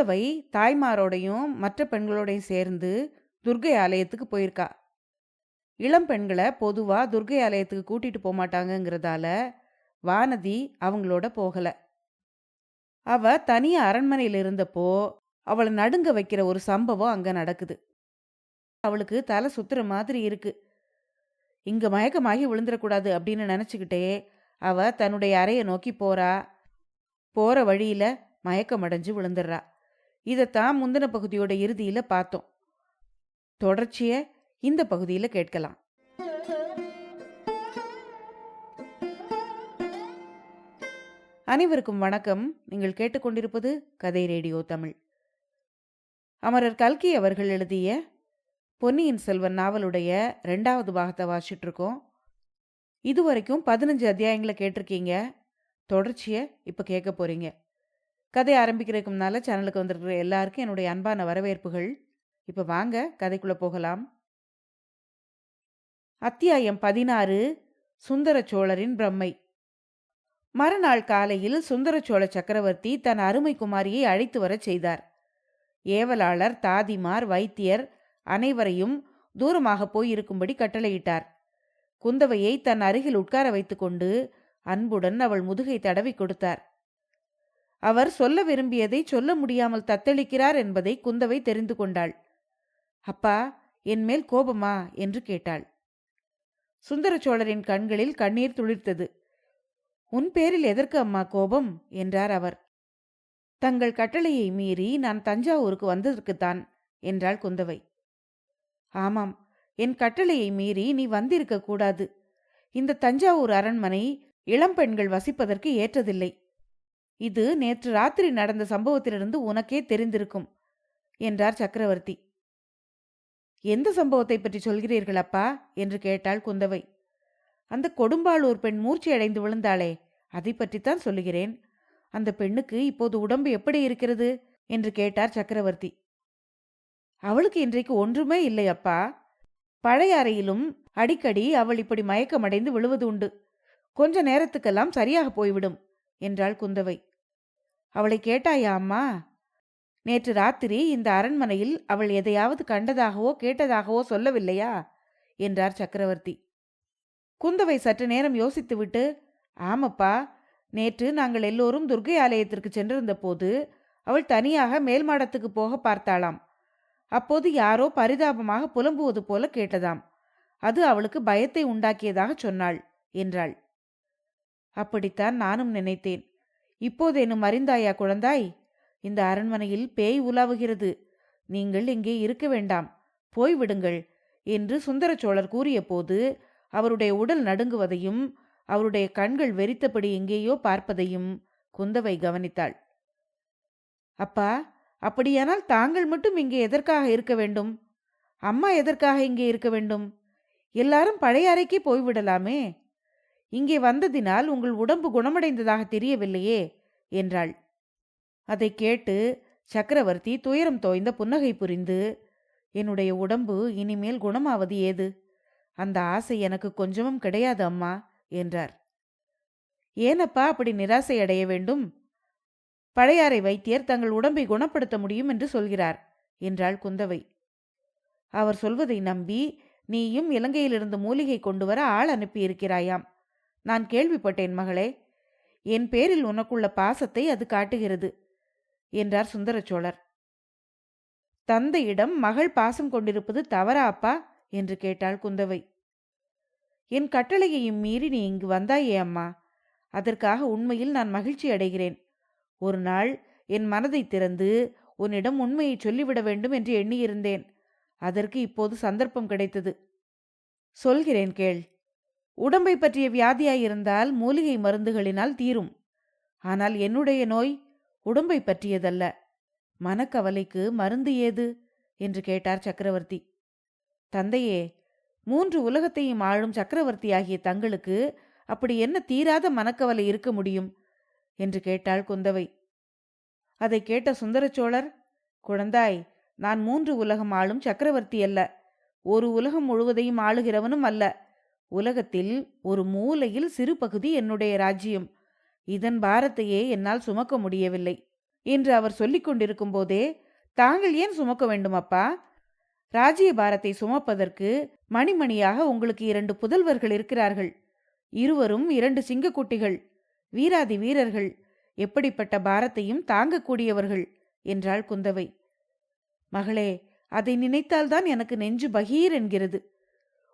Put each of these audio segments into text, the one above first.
குந்தவை தாய்மாரோடையும் மற்ற பெண்களோடையும் சேர்ந்து துர்க்கை ஆலயத்துக்கு போயிருக்கா. இளம் பெண்களை பொதுவா துர்க்கை ஆலயத்துக்கு கூட்டிட்டு போக மாட்டாங்கங்கிறதால வானதி அவங்களோட போகல. அவ தனியா அரண்மனையில் இருந்தப்போ அவளை நடுங்க வைக்கிற ஒரு சம்பவம் அங்க நடக்குது. அவளுக்கு தலை சுத்துற மாதிரி இருக்கு. இங்க மயக்கமாகி விழுந்துடக்கூடாது அப்படின்னு நினைச்சுக்கிட்டே அவ தன்னுடைய அறையை நோக்கி போறா. போற வழியில மயக்கமடைஞ்சு விழுந்துடுறா. இதைத்தான் முந்தின பகுதியோட இறுதியில பார்த்தோம். தொடர்ச்சிய இந்த பகுதியில கேட்கலாம். அனைவருக்கும் வணக்கம். நீங்கள் கேட்டுக்கொண்டிருப்பது கதை ரேடியோ தமிழ். அமரர் கல்கி அவர்கள் எழுதிய பொன்னியின் செல்வன் நாவலுடைய 2வது பாகத்தை வாசிச்சுட்டு இருக்கோம். இதுவரைக்கும் 15 அத்தியாயங்களை கேட்டிருக்கீங்க. தொடர்ச்சியை இப்போ கேட்க போறீங்க. கதை ஆரம்பிக்கிறதுக்கு முன்னால சேனலுக்கு வந்திருக்கிற எல்லாருக்கும் என்னுடைய அன்பான வரவேற்புகள். இப்போ வாங்க கதைக்குள்ள போகலாம். அத்தியாயம் 16, சுந்தர சோழரின் பிரம்மை. மறுநாள் காலையில் சுந்தர சோழ சக்கரவர்த்தி தன் அருமை குமாரியை அழைத்து வரச் செய்தார். ஏவலாளர், தாதிமார், வைத்தியர் அனைவரையும் தூரமாக போய் இருக்கும்படி கட்டளையிட்டார். குந்தவையை தன் அருகில் உட்கார வைத்துக்கொண்டு அன்புடன் அவள் முதுகை தடவி கொடுத்தார். அவர் சொல்ல விரும்பியதை சொல்ல முடியாமல் தத்தளிக்கிறார் என்பதை குந்தவை தெரிந்து கொண்டாள். அப்பா, என் மேல் கோபமா என்று கேட்டாள். சுந்தர சோழரின் கண்களில் கண்ணீர் துளிர்த்தது. உன் பேரில் எதற்கு அம்மா கோபம் என்றார் அவர். தங்கள் கட்டளையை மீறி நான் தஞ்சாவூருக்கு வந்ததற்குத்தான் என்றாள் குந்தவை. ஆமாம், என் கட்டளையை மீறி நீ வந்திருக்க கூடாது. இந்த தஞ்சாவூர் அரண்மனை இளம்பெண்கள் வசிப்பதற்கு ஏற்றதில்லை. இது நேற்று ராத்திரி நடந்த சம்பவத்திலிருந்து உனக்கே தெரிந்திருக்கும் என்றார் சக்கரவர்த்தி. எந்த சம்பவத்தை பற்றி சொல்கிறீர்கள் அப்பா என்று கேட்டாள் குந்தவை. அந்த கொடும்பாளூர் பெண் மூர்ச்சியடைந்து விழுந்தாளே, அதை பற்றித்தான் சொல்லுகிறேன். அந்த பெண்ணுக்கு இப்போது உடம்பு எப்படி இருக்கிறது என்று கேட்டார் சக்கரவர்த்தி. அவளுக்கு இன்றைக்கு ஒன்றுமே இல்லை அப்பா. பழைய அறையிலும் அடிக்கடி அவள் இப்படி மயக்கமடைந்து விழுவது உண்டு. கொஞ்ச நேரத்துக்கெல்லாம் சரியாக போய்விடும் என்றாள் குந்தவை. அவளை கேட்டாயா அம்மா? நேற்று ராத்திரி இந்த அரண்மனையில் அவள் எதையாவது கண்டதாகவோ கேட்டதாகவோ சொல்லவில்லையா என்றார் சக்கரவர்த்தி. குந்தவை சற்று நேரம் யோசித்துவிட்டு, ஆமப்பா, நேற்று நாங்கள் எல்லோரும் துர்க்கை ஆலயத்திற்கு சென்றிருந்த போது அவள் தனியாக மேல் மாடத்துக்கு போக பார்த்தாளாம். அப்போது யாரோ பரிதாபமாக புலம்புவது போல கேட்டதாம். அது அவளுக்கு பயத்தை உண்டாக்கியதாக சொன்னாள் என்றாள். அப்படித்தான் நானும் நினைத்தேன். இப்போதேனும் அறிந்தாயா குழந்தாய்? இந்த அரண்மனையில் பேய் உலாவுகிறது. நீங்கள் இங்கே இருக்க வேண்டாம், போய்விடுங்கள் என்று சுந்தர சோழர் கூறிய போது அவருடைய உடல் நடுங்குவதையும் அவருடைய கண்கள் வெறித்தபடி எங்கேயோ பார்ப்பதையும் குந்தவை கவனித்தாள். அப்பா, அப்படியானால் தாங்கள் மட்டும் இங்கே எதற்காக இருக்க வேண்டும்? அம்மா எதற்காக இங்கே இருக்க வேண்டும்? எல்லாரும் பழைய அறைக்கே போய்விடலாமே. இங்கே வந்ததினால் உங்கள் உடம்பு குணமடைந்ததாக தெரியவில்லையே என்றாள். அதை கேட்டு சக்கரவர்த்தி துயரம் தோய்ந்த புன்னகை புரிந்து, என்னுடைய உடம்பு இனிமேல் குணமாவது ஏது? அந்த ஆசை எனக்கு கொஞ்சமும் கிடையாது அம்மா என்றார். ஏனப்பா அப்படி நிராசை அடைய வேண்டும்? பழையாறை வைத்தியர் தங்கள் உடம்பை குணப்படுத்த முடியும் என்று சொல்கிறார் என்றாள் குந்தவை. அவர் சொல்வதை நம்பி நீயும் இலங்கையிலிருந்து மூலிகை கொண்டு வர ஆள் அனுப்பியிருக்கிறாயாம். நான் கேள்விப்பட்டேன் மகளே. என் பேரில் உனக்குள்ள பாசத்தை அது காட்டுகிறது என்றார் சுந்தர சோழர். தந்தையிடம் மகள் பாசம் கொண்டிருப்பது தவறா அப்பா என்று கேட்டாள் குந்தவை. என் கட்டளையையும் மீறி நீ இங்கு வந்தாயே அம்மா, அதற்காக உண்மையில் நான் மகிழ்ச்சி அடைகிறேன். ஒரு நாள் என் மனதை திறந்து உன்னிடம் உண்மையை சொல்லிவிட வேண்டும் என்று எண்ணியிருந்தேன். அதற்கு இப்போது சந்தர்ப்பம் கிடைத்தது. சொல்கிறேன் கேள். உடம்பை பற்றிய வியாதியாயிருந்தால் மூலிகை மருந்துகளினால் தீரும். ஆனால் என்னுடைய நோய் உடம்பை பற்றியதல்ல. மனக்கவலைக்கு மருந்து ஏது என்று கேட்டார் சக்கரவர்த்தி. தந்தையே, 3 உலகத்தையும் ஆளும் சக்கரவர்த்தியாகிய தங்களுக்கு அப்படி என்ன தீராத மனக்கவலை இருக்க முடியும் என்று கேட்டாள் குந்தவை. அதை கேட்ட சுந்தர சோழர், குழந்தாய், நான் 3 உலகம் ஆளும் சக்கரவர்த்தி அல்ல, ஒரு உலகம் முழுவதையும் ஆளுகிறவனும் அல்ல. உலகத்தில் ஒரு மூலையில் சிறு பகுதி என்னுடைய ராஜ்யம். இதன் பாரத்தையே என்னால் சுமக்க முடியவில்லை. என்று அவர் சொல்லிக் கொண்டிருக்கும் போதே, தாங்கள் ஏன் சுமக்க வேண்டும் அப்பா? ராஜ்ய பாரத்தை சுமப்பதற்கு மணிமணியாக உங்களுக்கு 2 புதல்வர்கள் இருக்கிறார்கள். இருவரும் 2 சிங்கக்குட்டிகள், வீராதி வீரர்கள், எப்படிப்பட்ட பாரத்தையும் தாங்கக்கூடியவர்கள் என்றாள் குந்தவை. மகளே, அதை நினைத்தால்தான் எனக்கு நெஞ்சு பகீர் என்கிறது.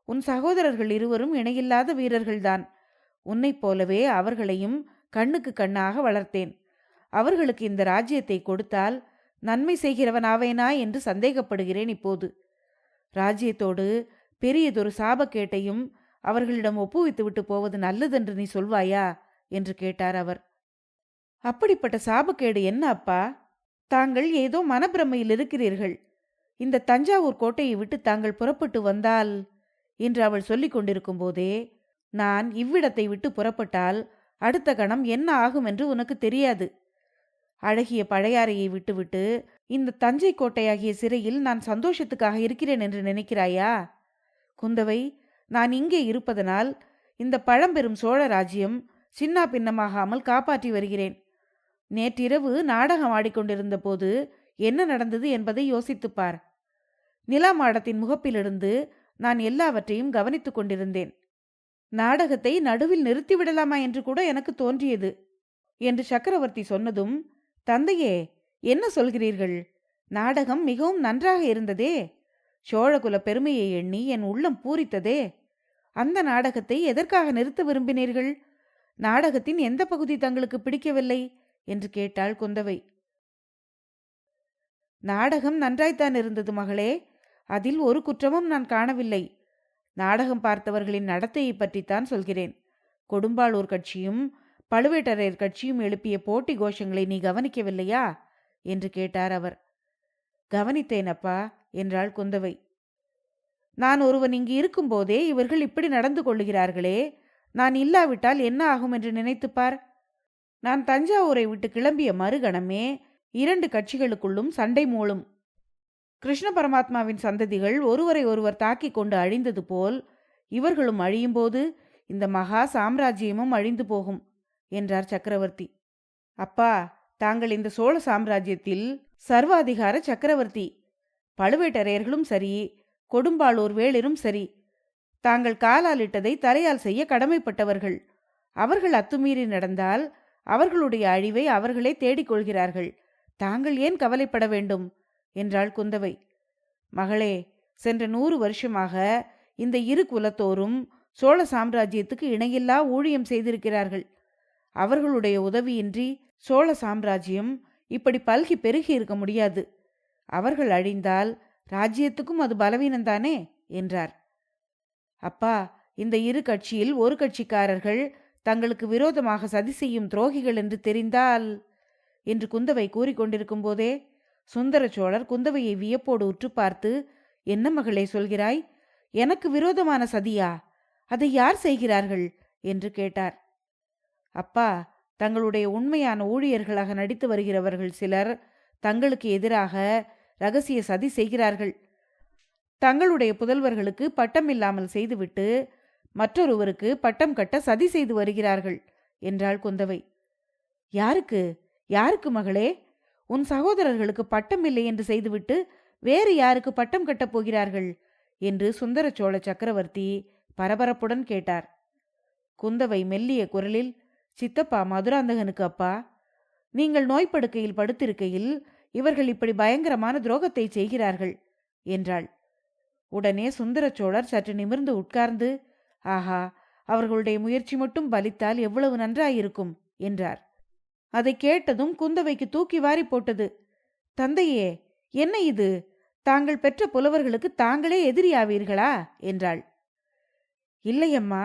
உன் சகோதரர்கள் இருவரும் இணையில்லாத வீரர்கள்தான். உன்னைப் போலவே அவர்களையும் கண்ணுக்கு கண்ணாக வளர்த்தேன். அவர்களுக்கு இந்த ராஜ்யத்தை கொடுத்தால் நன்மை செய்கிறவனாவேனா என்று சந்தேகப்படுகிறேன் இப்போது. ராஜ்யத்தோடு பெரியதொரு சாபக்கேட்டையும் அவர்களிடம் ஒப்புவித்து விட்டு போவது நல்லதென்று நீ சொல்வாயா என்று கேட்டார் அவர். அப்படிப்பட்ட சாபக்கேடு என்ன அப்பா? தாங்கள் ஏதோ மனப்பிரமையில் இருக்கிறீர்கள். இந்த தஞ்சாவூர் கோட்டையை விட்டு தாங்கள் புறப்பட்டு வந்தால் என்று அவள் சொல்லிக் கொண்டிருக்கும் போதே, நான் இவ்விடத்தை விட்டு புறப்பட்டால் அடுத்த கணம் என்ன ஆகும் என்று உனக்கு தெரியாது. அழகிய பழையாறையை விட்டுவிட்டு இந்த தஞ்சை கோட்டையாகிய சிறையில் நான் சந்தோஷத்துக்காக இருக்கிறேன் என்று நினைக்கிறாயா? குந்தவை, நான் இங்கே இருப்பதனால் இந்த பழம்பெரும் சோழ ராஜ்யம் சின்னா பின்னமாகாமல் காப்பாற்றி வருகிறேன். நேற்றிரவு நாடகம் ஆடிக்கொண்டிருந்த போது என்ன நடந்தது என்பதை யோசித்துப்பார். நிலா மாடத்தின் முகப்பிலிருந்து நான் எல்லாவற்றையும் கவனித்துக் கொண்டிருந்தேன். நாடகத்தை நடுவில் நிறுத்திவிடலாமா என்று கூட எனக்கு தோன்றியது என்று சக்கரவர்த்தி சொன்னதும், தந்தையே, என்ன சொல்கிறீர்கள்? நாடகம் மிகவும் நன்றாக இருந்ததே. சோழகுல பெருமையை எண்ணி என் உள்ளம் பூரித்ததே. அந்த நாடகத்தை எதற்காக நிறுத்த விரும்பினீர்கள்? நாடகத்தின் எந்த பகுதி தங்களுக்கு பிடிக்கவில்லை என்று கேட்டாள் குந்தவை. நாடகம் நன்றாய்த்தான் இருந்தது மகளே. அதில் ஒரு குற்றமும் நான் காணவில்லை. நாடகம் பார்த்தவர்களின் நடத்தையை பற்றித்தான் சொல்கிறேன். கொடும்பாளூர் கட்சியும் பழுவேட்டரையர் கட்சியும் எழுப்பிய போட்டி கோஷங்களை நீ கவனிக்கவில்லையா என்று கேட்டார் அவர். கவனித்தேனப்பா என்றாள் குந்தவை. நான் ஒருவன் இங்கு இருக்கும்போதே இவர்கள் இப்படி நடந்து கொள்ளுகிறார்களே, நான் இல்லாவிட்டால் என்ன ஆகும் என்று நினைத்துப்பார். நான் தஞ்சாவூரை விட்டு கிளம்பிய மறுகணமே 2 கட்சிகளுக்குள்ளும் சண்டை மூளும். கிருஷ்ண பரமாத்மாவின் சந்ததிகள் ஒருவரை ஒருவர் தாக்கிக் கொண்டு அழிந்தது போல் இவர்களும் அழியும்போது இந்த மகா சாம்ராஜ்யமும் அழிந்து போகும் என்றார் சக்கரவர்த்தி. அப்பா, தாங்கள் இந்த சோழ சாம்ராஜ்யத்தில் சர்வாதிகார சக்கரவர்த்தி. பழுவேட்டரையர்களும் சரி, கொடும்பாளூர் வேளிரும் சரி, தாங்கள் காலால் இட்டதை தரையால் செய்ய கடமைப்பட்டவர்கள். அவர்கள் அத்துமீறி நடந்தால் அவர்களுடைய அழிவை அவர்களே தேடிக்கொள்கிறார்கள். தாங்கள் ஏன் கவலைப்பட வேண்டும் என்றாள் குந்தவை. மகளே, சென்ற 100 வருஷமாக இந்த இரு குலத்தோரும் சோழ சாம்ராஜ்யத்துக்கு இணையில்லா ஊழியம் செய்திருக்கிறார்கள். அவர்களுடைய உதவியின்றி சோழ சாம்ராஜ்யம் இப்படி பல்கி பெருகி இருக்க முடியாது. அவர்கள் அழிந்தால் ராஜ்யத்துக்கும் அது பலவீனந்தானே என்றார். அப்பா, இந்த இரு கட்சியில் ஒரு கட்சிக்காரர்கள் தங்களுக்கு விரோதமாக சதி செய்யும் துரோகிகள் என்று தெரிந்தால் என்று குந்தவை கூறிக்கொண்டிருக்கும் போதே சுந்தர சோழர் குந்தவையை வியப்போடு உற்று பார்த்து, என்ன மகளே சொல்கிறாய்? எனக்கு விரோதமான சதியா? அதை யார் செய்கிறார்கள் என்று கேட்டார். அப்பா, தங்களுடைய உண்மையான ஊழியர்களாக நடித்து வருகிறவர்கள் சிலர் தங்களுக்கு எதிராக இரகசிய சதி செய்கிறார்கள். தங்களுடைய புதல்வர்களுக்கு பட்டம் இல்லாமல் செய்துவிட்டு மற்றொருவருக்கு பட்டம் கட்ட சதி செய்து வருகிறார்கள் என்றாள் குந்தவை. யாருக்கு யாருக்கு மகளே? உன் சகோதரர்களுக்கு பட்டம் இல்லை என்று செய்துவிட்டு வேறு யாருக்கு பட்டம் கட்டப் போகிறார்கள் என்று சுந்தர சோழ சக்கரவர்த்தி பரபரப்புடன் கேட்டார். குந்தவை மெல்லிய குரலில், சித்தப்பா மதுராந்தகனுக்கு அப்பா, நீங்கள் நோய்ப்படுக்கையில் படுத்திருக்கையில் இவர்கள் இப்படி பயங்கரமான துரோகத்தை செய்கிறார்கள் என்றாள். உடனே சுந்தர சோழர் சற்று நிமிர்ந்து உட்கார்ந்து, ஆஹா, அவர்களுடைய முயற்சி மட்டும் பலித்தால் எவ்வளவு நன்றாயிருக்கும் என்றார். அதை கேட்டதும் குந்தவைக்கு தூக்கி வாரி போட்டது. தந்தையே, என்ன இது? தாங்கள் பெற்ற புலவர்களுக்கு தாங்களே எதிரியாவீர்களா என்றாள். இல்லையம்மா,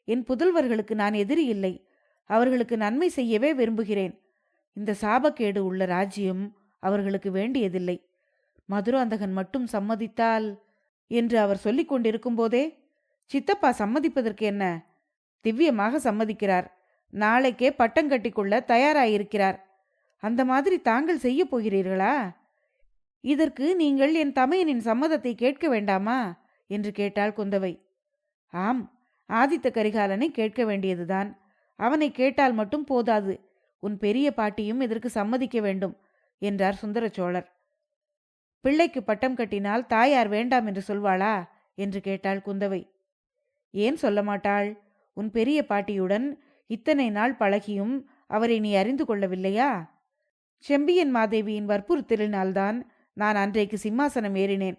என் புதல்வர்களுக்கு நான் எதிரி இல்லை. அவர்களுக்கு நன்மை செய்யவே விரும்புகிறேன். இந்த சாபக்கேடு உள்ள ராஜ்யம் அவர்களுக்கு வேண்டியதில்லை. மதுராந்தகன் மட்டும் சம்மதித்தால் என்று அவர் சொல்லிக் கொண்டிருக்கும் போதே, சித்தப்பா சம்மதிப்பதற்கு என்ன? திவ்யமாக சம்மதிக்கிறார். நாளைக்கே பட்டம் கட்டிக்கொள்ள தயாராயிருக்கிறார். அந்த மாதிரி தாங்கள் செய்ய போகிறீர்களா? இதற்கு நீங்கள் என் தமையனின் சம்மதத்தை கேட்க வேண்டாமா என்று கேட்டாள் குந்தவை. ஆம், ஆதித்த கரிகாலனை கேட்க வேண்டியதுதான். அவனை கேட்டால் மட்டும் போதாது, உன் பெரிய பாட்டியும் இதற்கு சம்மதிக்க வேண்டும். என்றார் சுந்தர சோழர். பிள்ளைக்கு பட்டம் கட்டினால் தாயார் வேண்டாம் என்று சொல்வாளா என்று கேட்டாள் குந்தவை. ஏன் சொல்ல மாட்டாள்? உன் பெரிய பாட்டியுடன் இத்தனை நாள் பழகியும் அவரை நீ அறிந்து கொள்ளவில்லையா? செம்பியன் மாதேவியின் வற்புறுத்தலினால்தான் நான் அன்றைக்கு சிம்மாசனம் ஏறினேன்.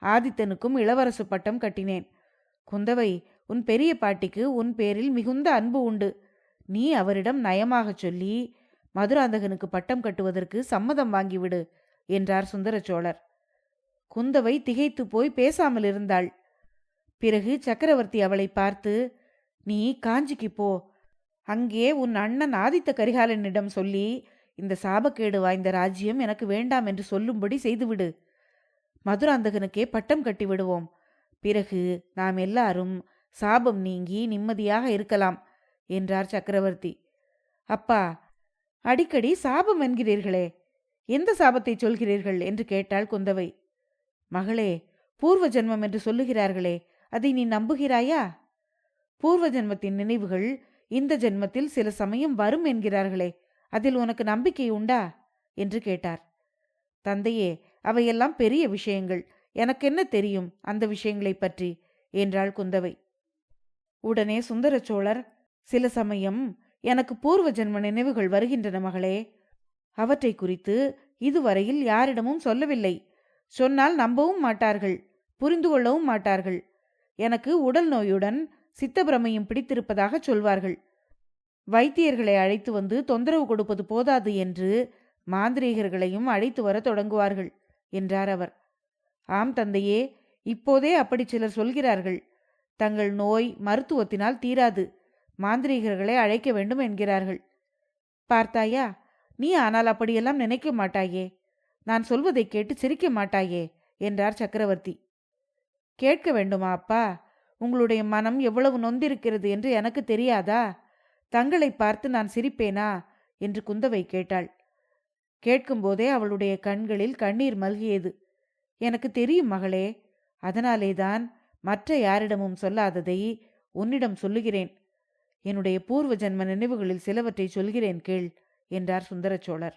ஆதித்தனுக்கும் இளவரசு பட்டம் கட்டினேன். குந்தவை, உன் பெரிய பாட்டிக்கு உன் பேரில் மிகுந்த அன்பு உண்டு. நீ அவரிடம் நயமாகச் சொல்லி மதுராந்தகனுக்கு பட்டம் கட்டுவதற்கு சம்மதம் வாங்கிவிடு என்றார் சுந்தர சோழர். குந்தவை திகைத்து போய் பேசாமல் இருந்தாள். பிறகு சக்கரவர்த்தி அவளை பார்த்து, நீ காஞ்சிக்கு போ. அங்கே உன் அண்ணன் ஆதித்த கரிகாலனிடம் சொல்லி இந்த சாபக்கேடு வாய்ந்த ராஜ்யம் எனக்கு வேண்டாம் என்று சொல்லும்படி செய்துவிடு. மதுராந்தகனுக்கே பட்டம் கட்டிவிடுவோம். பிறகு நாம் எல்லாரும் சாபம் நீங்கி நிம்மதியாக இருக்கலாம் என்றார் சக்கரவர்த்தி. அப்பா, அடிக்கடி சாபம் என்கிறீர்களே, எந்த சாபத்தை சொல்கிறீர்கள் என்று கேட்டாள் குந்தவை. மகளே, பூர்வ ஜென்மம் என்று சொல்லுகிறார்களே, அதை நீ நம்புகிறாயா? பூர்வ ஜென்மத்தின் நினைவுகள் இந்த ஜென்மத்தில் சில சமயம் வரும் என்கிறார்களே, அதில் உனக்கு நம்பிக்கை உண்டா என்று கேட்டார். தந்தையே, அவையெல்லாம் பெரிய விஷயங்கள், எனக்கென்ன தெரியும் அந்த விஷயங்களை பற்றி என்றாள் குந்தவை. உடனே சுந்தர சோழர், சில சமயம் எனக்கு பூர்வ ஜென்ம நினைவுகள் வருகின்றன மகளே. அவற்றை குறித்து இதுவரையில் யாரிடமும் சொல்லவில்லை. சொன்னால் நம்பவும் மாட்டார்கள், புரிந்து கொள்ளவும் மாட்டார்கள். எனக்கு உடல் நோயுடன் சித்தப்பிரமையும் பிடித்திருப்பதாக சொல்வார்கள். வைத்தியர்களை அழைத்து வந்து தொந்தரவு கொடுப்பது போதாது என்று மாந்திரீகர்களையும் அழைத்து வர தொடங்குவார்கள் என்றார் அவர். ஆம் தந்தையே, இப்போதே அப்படி சிலர் சொல்கிறார்கள். தங்கள் நோய் மருத்துவத்தினால் தீராது, மாந்திரீகர்களை அழைக்க வேண்டும் என்கிறார்கள். பார்த்தாயா, நீ ஆனால் அப்படியெல்லாம் நினைக்க மாட்டாயே. நான் சொல்வதை கேட்டு சிரிக்க மாட்டாயே என்றார் சக்கரவர்த்தி. கேட்க வேண்டுமா அப்பா? உங்களுடைய மனம் எவ்வளவு நொந்திருக்கிறது என்று எனக்கு தெரியாதா? தங்களை பார்த்து நான் சிரிப்பேனா என்று குந்தவை கேட்டாள். கேட்கும்போதே அவளுடைய கண்களில் கண்ணீர் மல்கியது. எனக்கு தெரியும் மகளே, அதனாலேதான் மற்ற யாரிடமும் சொல்லாததை உன்னிடம் சொல்லுகிறேன். என்னுடைய பூர்வ ஜன்ம நினைவுகளில் சிலவற்றை சொல்கிறேன் கேள் என்றார் சுந்தர சோழர்.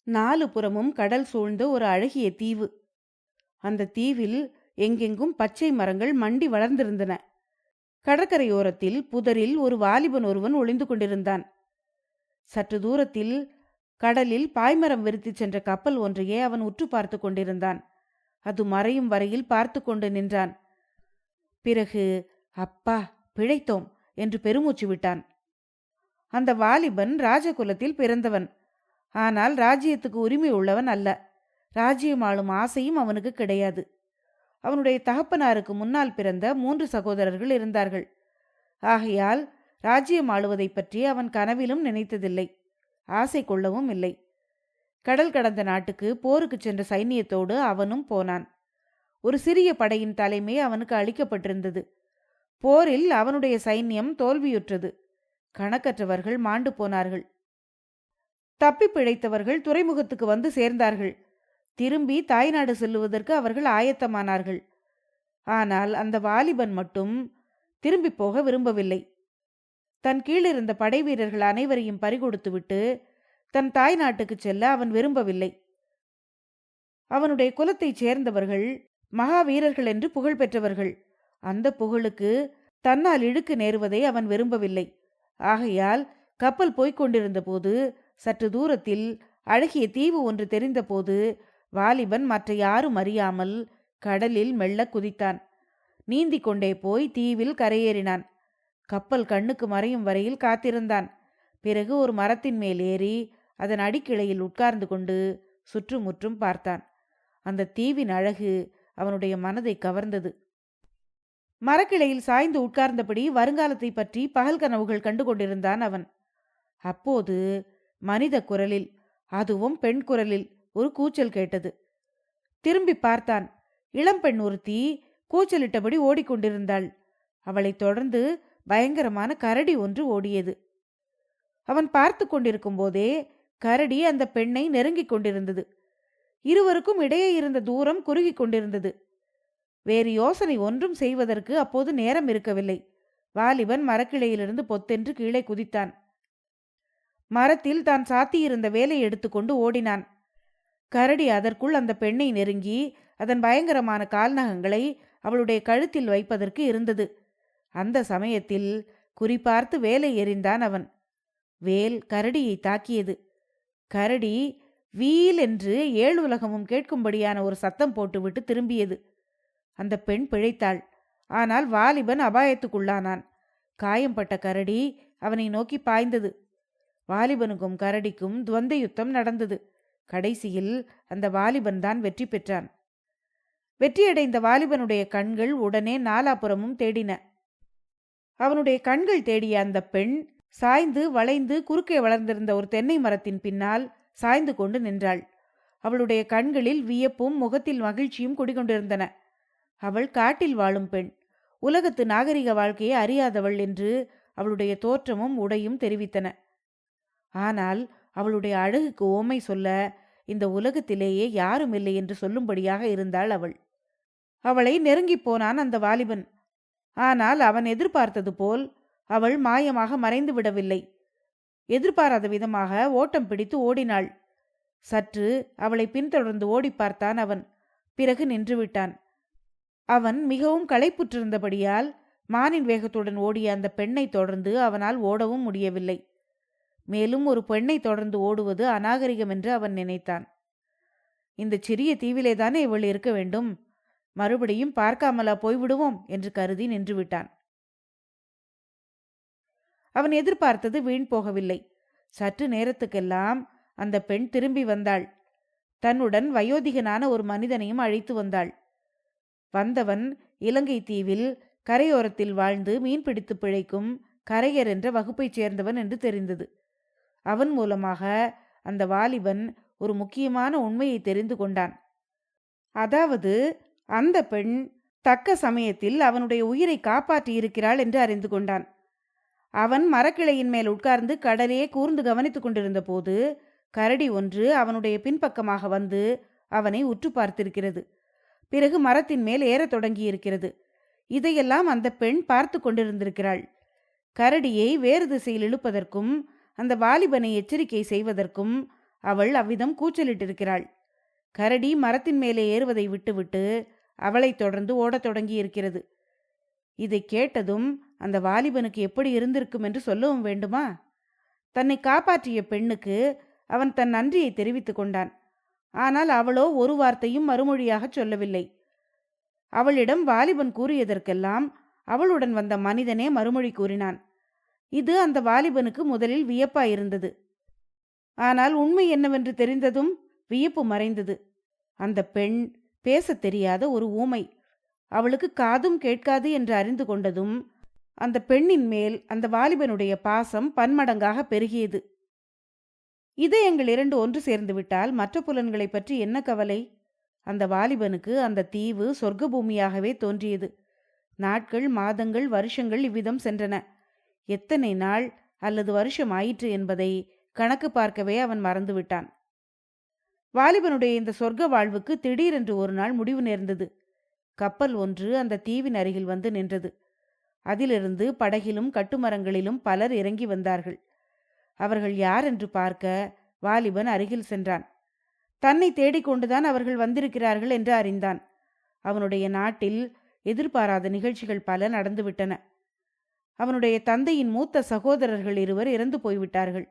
4 புறமும் கடல் சூழ்ந்த ஒரு அழகிய தீவு. அந்த தீவில் எங்கெங்கும் பச்சை மரங்கள் மண்டி வளர்ந்திருந்தன. கடற்கரையோரத்தில் புதரில் ஒரு வாலிபன் ஒருவன் ஒளிந்து கொண்டிருந்தான். சற்று தூரத்தில் கடலில் பாய்மரம் விரித்து சென்ற கப்பல் ஒன்றையே அவன் உற்று பார்த்து கொண்டிருந்தான். அது மறையும் வரையில் பார்த்து கொண்டு நின்றான். பிறகு, அப்பா, பிழைத்தோம் என்று பெருமூச்சு விட்டான். அந்த வாலிபன் ராஜகுலத்தில் பிறந்தவன். ஆனால் ராஜ்யத்துக்கு உரிமை உள்ளவன் அல்ல. ராஜ்யம் ஆளும் ஆசையும் அவனுக்கு கிடையாது. அவனுடைய தகப்பனாருக்கு முன்னால் பிறந்த 3 சகோதரர்கள் இருந்தார்கள். ஆகையால் ராஜ்யம் ஆளுவதை பற்றி அவன் கனவிலும் நினைத்ததில்லை, ஆசை கொள்ளவும் இல்லை. கடல் கடந்த நாட்டுக்கு போருக்கு சென்ற சைனியத்தோடு அவனும் போனான். ஒரு சிறிய படையின் தலைமை அவனுக்கு அளிக்கப்பட்டிருந்தது. போரில் அவனுடைய சைன்யம் தோல்வியுற்றது. கணக்கற்றவர்கள் மாண்டு போனார்கள். தப்பி பிழைத்தவர்கள் துறைமுகத்துக்கு வந்து சேர்ந்தார்கள். திரும்பி தாய்நாடு செல்லுவதற்கு அவர்கள் ஆயத்தமானார்கள். ஆனால் அந்த வாலிபன் மட்டும் திரும்பி போக விரும்பவில்லை. தன் கீழிருந்த படை வீரர்கள் அனைவரையும் பறிகொடுத்துவிட்டு தன் தாய் நாட்டுக்கு செல்ல அவன் விரும்பவில்லை. அவனுடைய குலத்தைச் சேர்ந்தவர்கள் மகாவீரர்கள் என்று புகழ் பெற்றவர்கள். அந்த புகழுக்கு தன்னால் இழுக்கு நேருவதை அவன் விரும்பவில்லை. ஆகையால் கப்பல் போய்க் கொண்டிருந்த போது சற்று தூரத்தில் அழகிய தீவு ஒன்று தெரிந்தபோது வாலிபன் மற்ற யாரும் அறியாமல் கடலில் மெல்ல குதித்தான். நீந்தி கொண்டே போய் தீவில் கரையேறினான். கப்பல் கண்ணுக்கு மறையும் வரையில் காத்திருந்தான். பிறகு ஒரு மரத்தின் மேல் ஏறி அதன் அடிக்கிளையில் உட்கார்ந்து கொண்டு சுற்றுமுற்றும் பார்த்தான். அந்த தீவின் அழகு அவனுடைய மனதை கவர்ந்தது. மரக்கிளையில் சாய்ந்து உட்கார்ந்தபடி வருங்காலத்தை பற்றி பகல் கனவுகள் கண்டு கொண்டிருந்தான் அவன். அப்போது மனித குரலில், அதுவும் பெண் குரலில் ஒரு கூச்சல் கேட்டது. திரும்பி பார்த்தான். இளம்பெண் ஒருத்தி கூச்சலிட்டபடி ஓடிக்கொண்டிருந்தாள். அவளை தொடர்ந்து பயங்கரமான கரடி ஒன்று ஓடியது. அவன் பார்த்து கொண்டிருக்கும் போதே கரடி அந்த பெண்ணை நெருங்கிக் கொண்டிருந்தது. இருவருக்கும் இடையே இருந்த தூரம் குறுகி கொண்டிருந்தது. வேறு யோசனை ஒன்றும் செய்வதற்கு அப்போது நேரம் இருக்கவில்லை. வாலிபன் மரக்கிளையிலிருந்து பொத்தென்று கீழே குதித்தான். மரத்தில் தான் சாத்தியிருந்த வேலை எடுத்துக்கொண்டு ஓடினான். கரடி அதற்குள் அந்த பெண்ணை நெருங்கி அதன் பயங்கரமான கால்நகங்களை அவளுடைய கழுத்தில் வைப்பதற்கு இருந்தது. அந்த சமயத்தில் குறிபார்த்து வேலை எறிந்தான் அவன். வேல் கரடியை தாக்கியது. கரடி வீல் என்று ஏழு உலகமும் கேட்கும்படியான ஒரு சத்தம் போட்டுவிட்டு திரும்பியது. அந்த பெண் பிழைத்தாள். ஆனால் வாலிபன் அபாயத்துக்குள்ளானான். காயம்பட்ட கரடி அவனை நோக்கி பாய்ந்தது. வாலிபனுக்கும் கரடிக்கும் துவந்த யுத்தம் நடந்தது. கடைசியில் அந்த வாலிபன் தான் வெற்றி பெற்றான். வெற்றியடைந்த வாலிபனுடைய கண்கள் உடனே நாலாபுறமும் தேடின. அவனுடைய கண்கள் தேடிய அந்த பெண் சாய்ந்து வளைந்து குறுக்கே வளர்ந்திருந்த ஒரு தென்னை மரத்தின் பின்னால் சாய்ந்து கொண்டு நின்றாள். அவளுடைய கண்களில் வியப்பும் முகத்தில் மகிழ்ச்சியும் குடிகொண்டிருந்தன. அவள் காட்டில் வாழும் பெண், உலகத்து நாகரிக வாழ்க்கையை அறியாதவள் என்று அவளுடைய தோற்றமும் உடையும் தெரிவித்தன. ஆனால் அவளுடைய அழகுக்கு ஓமை சொல்ல இந்த உலகத்திலேயே யாரும் இல்லை என்று சொல்லும்படியாக இருந்தாள் அவள். அவளை நெருங்கிப் போனான் அந்த வாலிபன். ஆனால் அவன் எதிர்பார்த்தது போல் அவள் மாயமாக மறைந்து விடவில்லை. எதிர்பாராத விதமாக ஓட்டம் பிடித்து ஓடினாள். சற்று அவளை பின்தொடர்ந்து ஓடி பார்த்தான் அவன். பிறகு நின்றுவிட்டான். அவன் மிகவும் களைப்புற்றிருந்தபடியால் மானின் வேகத்துடன் ஓடிய அந்த பெண்ணை தொடர்ந்து அவனால் ஓடவும் முடியவில்லை. மேலும் ஒரு பெண்ணை தொடர்ந்து ஓடுவது அநாகரிகம் என்று அவன் நினைத்தான். இந்த சிறிய தீவிலேதானே இவள் இருக்க வேண்டும், மறுபடியும் பார்க்காமலா போய்விடுவோம் என்று கருதி நின்றுவிட்டான். அவன் எதிர்பார்த்தது வீண் போகவில்லை. சற்று நேரத்துக்கெல்லாம் அந்த பெண் திரும்பி வந்தாள். தன்னுடன் வயோதிகனான ஒரு மனிதனையும் அழைத்து வந்தாள். வந்தவன் இலங்கை தீவில் கரையோரத்தில் வாழ்ந்து மீன் பிடித்து பிழைக்கும் கரையர் என்ற வகுப்பைச் சேர்ந்தவன் என்று தெரிந்தது. அவன் மூலமாக அந்த வாலிபன் ஒரு முக்கியமான உண்மையை தெரிந்து கொண்டான். அதாவது அந்த பெண் தக்க சமயத்தில் அவனுடைய உயிரை காப்பாற்றியிருக்கிறாள் என்று அறிந்து கொண்டான். அவன் மரக்கிளையின் மேல் உட்கார்ந்து கடலையே கூர்ந்து கவனித்துக் கொண்டிருந்த போது கரடி ஒன்று அவனுடைய பின்பக்கமாக வந்து அவனை உற்று பார்த்திருக்கிறது. பிறகு மரத்தின் மேல் ஏறத் தொடங்கியிருக்கிறது. இதையெல்லாம் அந்த பெண் பார்த்து கொண்டிருந்திருக்கிறாள். கரடியை வேறு திசையில் இழுப்பதற்கும் அந்த வாலிபனை எச்சரிக்கை செய்வதற்கும் அவள் அவ்விதம் கூச்சலிட்டிருக்கிறாள். கரடி மரத்தின் மேலே ஏறுவதை விட்டுவிட்டு அவளை தொடர்ந்து ஓடத் தொடங்கியிருக்கிறது. இதை கேட்டதும் அந்த வாலிபனுக்கு எப்படி இருந்திருக்கும் என்று சொல்லவும் வேண்டுமா? தன்னை காப்பாற்றிய பெண்ணுக்கு அவன் தன் நன்றியை தெரிவித்துக் கொண்டான். ஆனால் அவளோ ஒரு வார்த்தையும் மறுமொழியாக சொல்லவில்லை. அவளிடம் வாலிபன் கூறியதற்கெல்லாம் அவளுடன் வந்த மனிதனே மறுமொழி கூறினான். இது அந்த வாலிபனுக்கு முதலில் வியப்பாயிருந்தது. ஆனால் உண்மை என்னவென்று தெரிந்ததும் வியப்பு மறைந்தது. அந்த பெண் பேசத் தெரியாத ஒரு ஊமை. அவளுக்கு காதும் கேட்காது என்று அறிந்து கொண்டதும் அந்த பெண்ணின் மேல் அந்த வாலிபனுடைய பாசம் பன்மடங்காக பெருகியது. இதயங்கள் இரண்டு ஒன்று சேர்ந்து விட்டால் மற்ற புலன்களை பற்றி என்ன கவலை? அந்த வாலிபனுக்கு அந்த தீவு சொர்க்க பூமியாகவே தோன்றியது. நாட்கள், மாதங்கள், வருஷங்கள் இவ்விதம் சென்றன. எத்தனை நாள் அல்லது வருஷம் ஆயிற்று என்பதை கணக்கு பார்க்கவே அவன் மறந்துவிட்டான். வாலிபனுடைய இந்த சொர்க்க வாழ்வுக்கு திடீரென்று ஒரு நாள் முடிவு நேர்ந்தது. கப்பல் ஒன்று அந்த தீவின் அருகில் வந்து நின்றது. அதிலிருந்து படகிலும் கட்டுமரங்களிலும் பலர் இறங்கி வந்தார்கள். அவர்கள் யார் என்று பார்க்க வாலிபன் அருகில் சென்றான். தன்னை தேடிக்கொண்டுதான் அவர்கள் வந்திருக்கிறார்கள் என்று அறிந்தான். அவனுடைய நாட்டில் எதிர்பாராத நிகழ்ச்சிகள் பல நடந்துவிட்டன. அவனுடைய தந்தையின் மூத்த சகோதரர்கள் இருவர் இறந்து போய்விட்டார்கள்.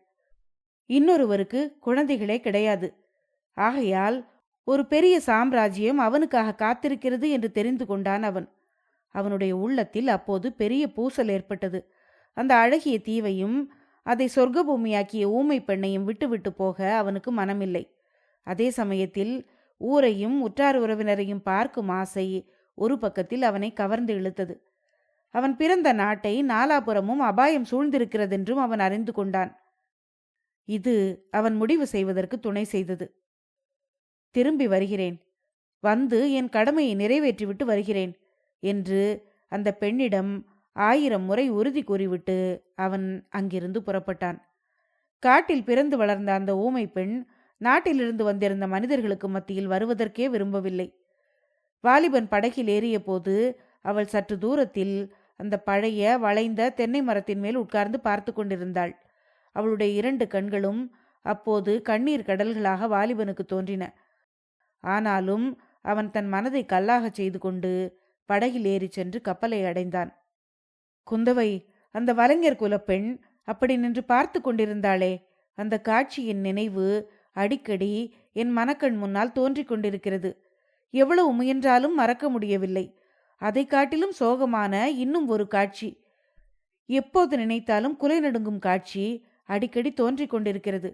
இன்னொருவருக்கு குழந்தைகளே கிடையாது. ஆகையால் ஒரு பெரிய சாம்ராஜ்யம் அவனுக்காக காத்திருக்கிறது என்று தெரிந்து கொண்டான் அவன். அவனுடைய உள்ளத்தில் அப்போது பெரிய பூசல் ஏற்பட்டது. அந்த அழகிய தீவையும் அதை சொர்க்க பூமியாக்கிய ஊமை பெண்ணையும் விட்டுவிட்டு போக அவனுக்கு மனமில்லை. அதே சமயத்தில் ஊரையும் உற்றார் உறவினரையும் பார்க்கும் ஆசை ஒரு பக்கத்தில் அவனை கவர்ந்து இழுத்தது. அவன் பிறந்த நாட்டை நாலாபுறமும் அபாயம் சூழ்ந்திருக்கிறதென்றும் அவன் அறிந்து கொண்டான். இது அவன் முடிவு செய்வதற்கு துணை செய்தது. திரும்பி வருகிறேன், வந்து என் கடமையை நிறைவேற்றிவிட்டு வருகிறேன் என்று அந்த பெண்ணிடம் 1000 முறை உறுதி கூறிவிட்டு அவன் அங்கிருந்து புறப்பட்டான். காட்டில் பிறந்து வளர்ந்த அந்த ஊமை பெண் நாட்டிலிருந்து வந்திருந்த மனிதர்களுக்கு மத்தியில் வருவதற்கே விரும்பவில்லை. வாலிபன் படகில் ஏறிய போது அவள் சற்று தூரத்தில் அந்த பழைய வளைந்த தென்னை மரத்தின் மேல் உட்கார்ந்து பார்த்து கொண்டிருந்தாள். அவளுடைய 2 கண்களும் அப்போது கண்ணீர் கடல்களாக வாலிபனுக்கு தோன்றின. ஆனாலும் அவன் தன் மனதை கல்லாகச் செய்து கொண்டு படகில் ஏறிச் சென்று கப்பலை அடைந்தான். குந்தவை, அந்த வலைஞர் குலப்பெண் அப்படி நின்று பார்த்து கொண்டிருந்தாளே, அந்த காட்சியின் நினைவு அடிக்கடி என் மனக்கண் முன்னால் தோன்றிக் கொண்டிருக்கிறது. எவ்வளவு முயன்றாலும் மறக்க முடியவில்லை. அதை காட்டிலும் சோகமான இன்னும் ஒரு காட்சி, எப்போது நினைத்தாலும் குலை நடுங்கும் காட்சி அடிக்கடி தோன்றிக் கொண்டிருக்கிறது.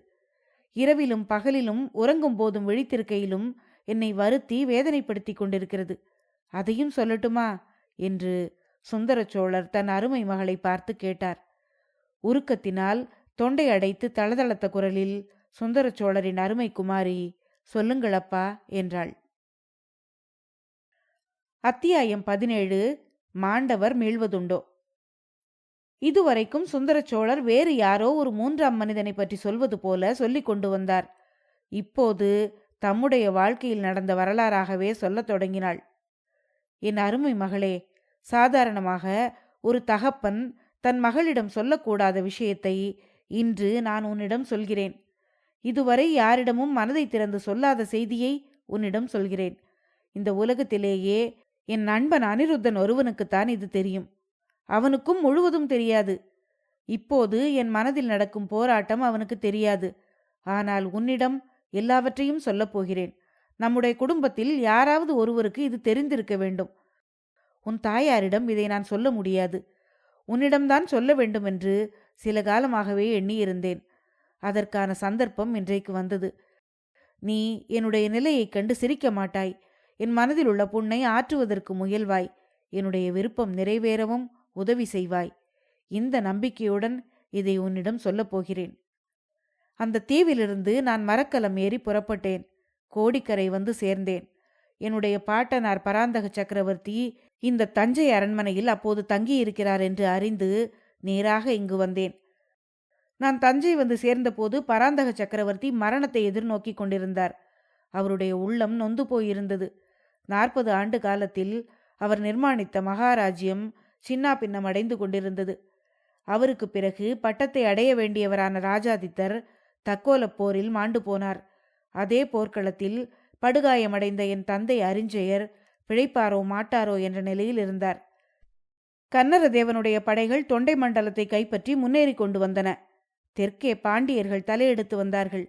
இரவிலும் பகலிலும் உறங்கும் போதும் விழித்திருக்கையிலும் என்னை வருத்தி வேதனைப்படுத்தி கொண்டிருக்கிறது. அதையும் சொல்லட்டுமா என்று சுந்தர சோழர் தன் அருமை மகளை பார்த்து கேட்டார். உருக்கத்தினால் தொண்டை அடைத்து தளதளத்த குரலில் சுந்தர சோழரின் அருமை குமாரி, சொல்லுங்களப்பா என்றாள். அத்தியாயம் 17. மாண்டவர் மீள்வதுண்டோ. இதுவரைக்கும் சுந்தர சோழர் வேறு யாரோ ஒரு 3ஆம் மனிதனை பற்றி சொல்வது போல சொல்லிக் கொண்டு வந்தார். இப்போது தம்முடைய வாழ்க்கையில் நடந்த வரலாறாகவே சொல்லத் தொடங்கினாள். என் அருமை மகளே, சாதாரணமாக ஒரு தகப்பன் தன் மகளிடம் சொல்லக்கூடாத விஷயத்தை இன்று நான் உன்னிடம் சொல்கிறேன். இதுவரை யாரிடமும் மனதை திறந்து சொல்லாத செய்தியை உன்னிடம் சொல்கிறேன். இந்த உலகத்திலேயே என் நண்பன் அனிருத்தன் ஒருவனுக்குத்தான் இது தெரியும். அவனுக்கும் முழுவதும் தெரியாது. இப்போது என் மனதில் நடக்கும் போராட்டம் அவனுக்கு தெரியாது. ஆனால் உன்னிடம் எல்லாவற்றையும் சொல்லப் போகிறேன். நம்முடைய குடும்பத்தில் யாராவது ஒருவருக்கு இது தெரிந்திருக்க வேண்டும். உன் தாயாரிடம் இதை நான் சொல்ல முடியாது. உன்னிடம்தான் சொல்ல வேண்டும் என்று சில காலமாகவே எண்ணியிருந்தேன். அதற்கான சந்தர்ப்பம் இன்றைக்கு வந்தது. நீ என்னுடைய நிலையைக் கண்டு சிரிக்க மாட்டாய். என் மனதில் உள்ள புண்ணை ஆற்றுவதற்கு முயல்வாய். என்னுடைய விருப்பம் நிறைவேறவும் உதவி செய்வாய். இந்த நம்பிக்கையுடன் இதை உன்னிடம் சொல்லப் போகிறேன். அந்த தீவிலிருந்து நான் மரக்கலம் ஏறி புறப்பட்டேன். கோடிக்கரை வந்து சேர்ந்தேன். என்னுடைய பாட்டனார் பராந்தக சக்கரவர்த்தி இந்த தஞ்சை அரண்மனையில் அப்போது தங்கியிருக்கிறார் என்று அறிந்து நேராக இங்கு வந்தேன். நான் தஞ்சை வந்து சேர்ந்தபோது பராந்தக சக்கரவர்த்தி மரணத்தை எதிர்நோக்கி கொண்டிருந்தார். அவருடைய உள்ளம் நொந்து போயிருந்தது. 40 ஆண்டு காலத்தில் அவர் நிர்மாணித்த மகாராஜ்யம் சின்னா பின்னம் அடைந்து கொண்டிருந்தது. அவருக்கு பிறகு பட்டத்தை அடைய வேண்டியவரான ராஜாதித்தர் தக்கோலப் போரில் மாண்டு போனார். அதே போர்க்களத்தில் படுகாயமடைந்த என் தந்தை அரிஞ்சயர் பிழைப்பாரோ மாட்டாரோ என்ற நிலையில் இருந்தார். கன்னரதேவனுடைய படைகள் தொண்டை மண்டலத்தை கைப்பற்றி முன்னேறி கொண்டு வந்தன. தெற்கே பாண்டியர்கள் தலையெடுத்து வந்தார்கள்.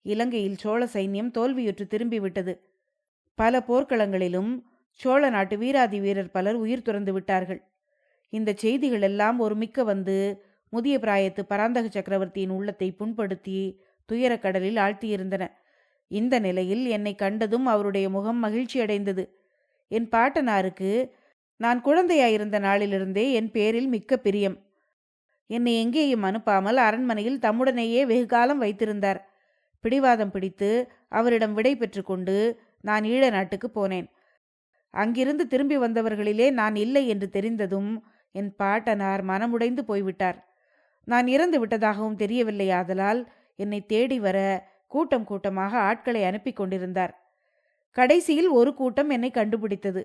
இலங்கையில் சோழ சைன்யம் தோல்வியுற்று திரும்பிவிட்டது. பல போர்க்களங்களிலும் சோழ நாட்டு வீராதி வீரர் பலர் உயிர் துறந்து விட்டார்கள். இந்த செய்திகள் எல்லாம் ஒரு மிக்க வந்து முதிய பிராயத்து பராந்தக சக்கரவர்த்தியின் உள்ளத்தை புண்படுத்தி துயரக்கடலில் ஆழ்த்தியிருந்தன. இந்த நிலையில் என்னை கண்டதும் அவருடைய முகம் மகிழ்ச்சியடைந்தது. என் பாட்டனாருக்கு நான் குழந்தையாயிருந்த நாளிலிருந்தே என் பேரில் மிக்க பிரியம். என்னை எங்கேயும் அனுப்பாமல் அரண்மனையில் தம்முடனேயே வெகுகாலம் வைத்திருந்தார். பிடிவாதம் பிடித்து அவரிடம் விடை பெற்று கொண்டு நான் ஈழ நாட்டுக்கு போனேன். அங்கிருந்து திரும்பி வந்தவர்களிலே நான் இல்லை என்று தெரிந்ததும் என் பாட்டனார் மனமுடைந்து போய்விட்டார். நான் இறந்து விட்டதாகவும் தெரியவில்லையாதலால் என்னை தேடி வர கூட்டம் கூட்டமாக ஆட்களை அனுப்பி கொண்டிருந்தார். கடைசியில் ஒரு கூட்டம் என்னை கண்டுபிடித்தது.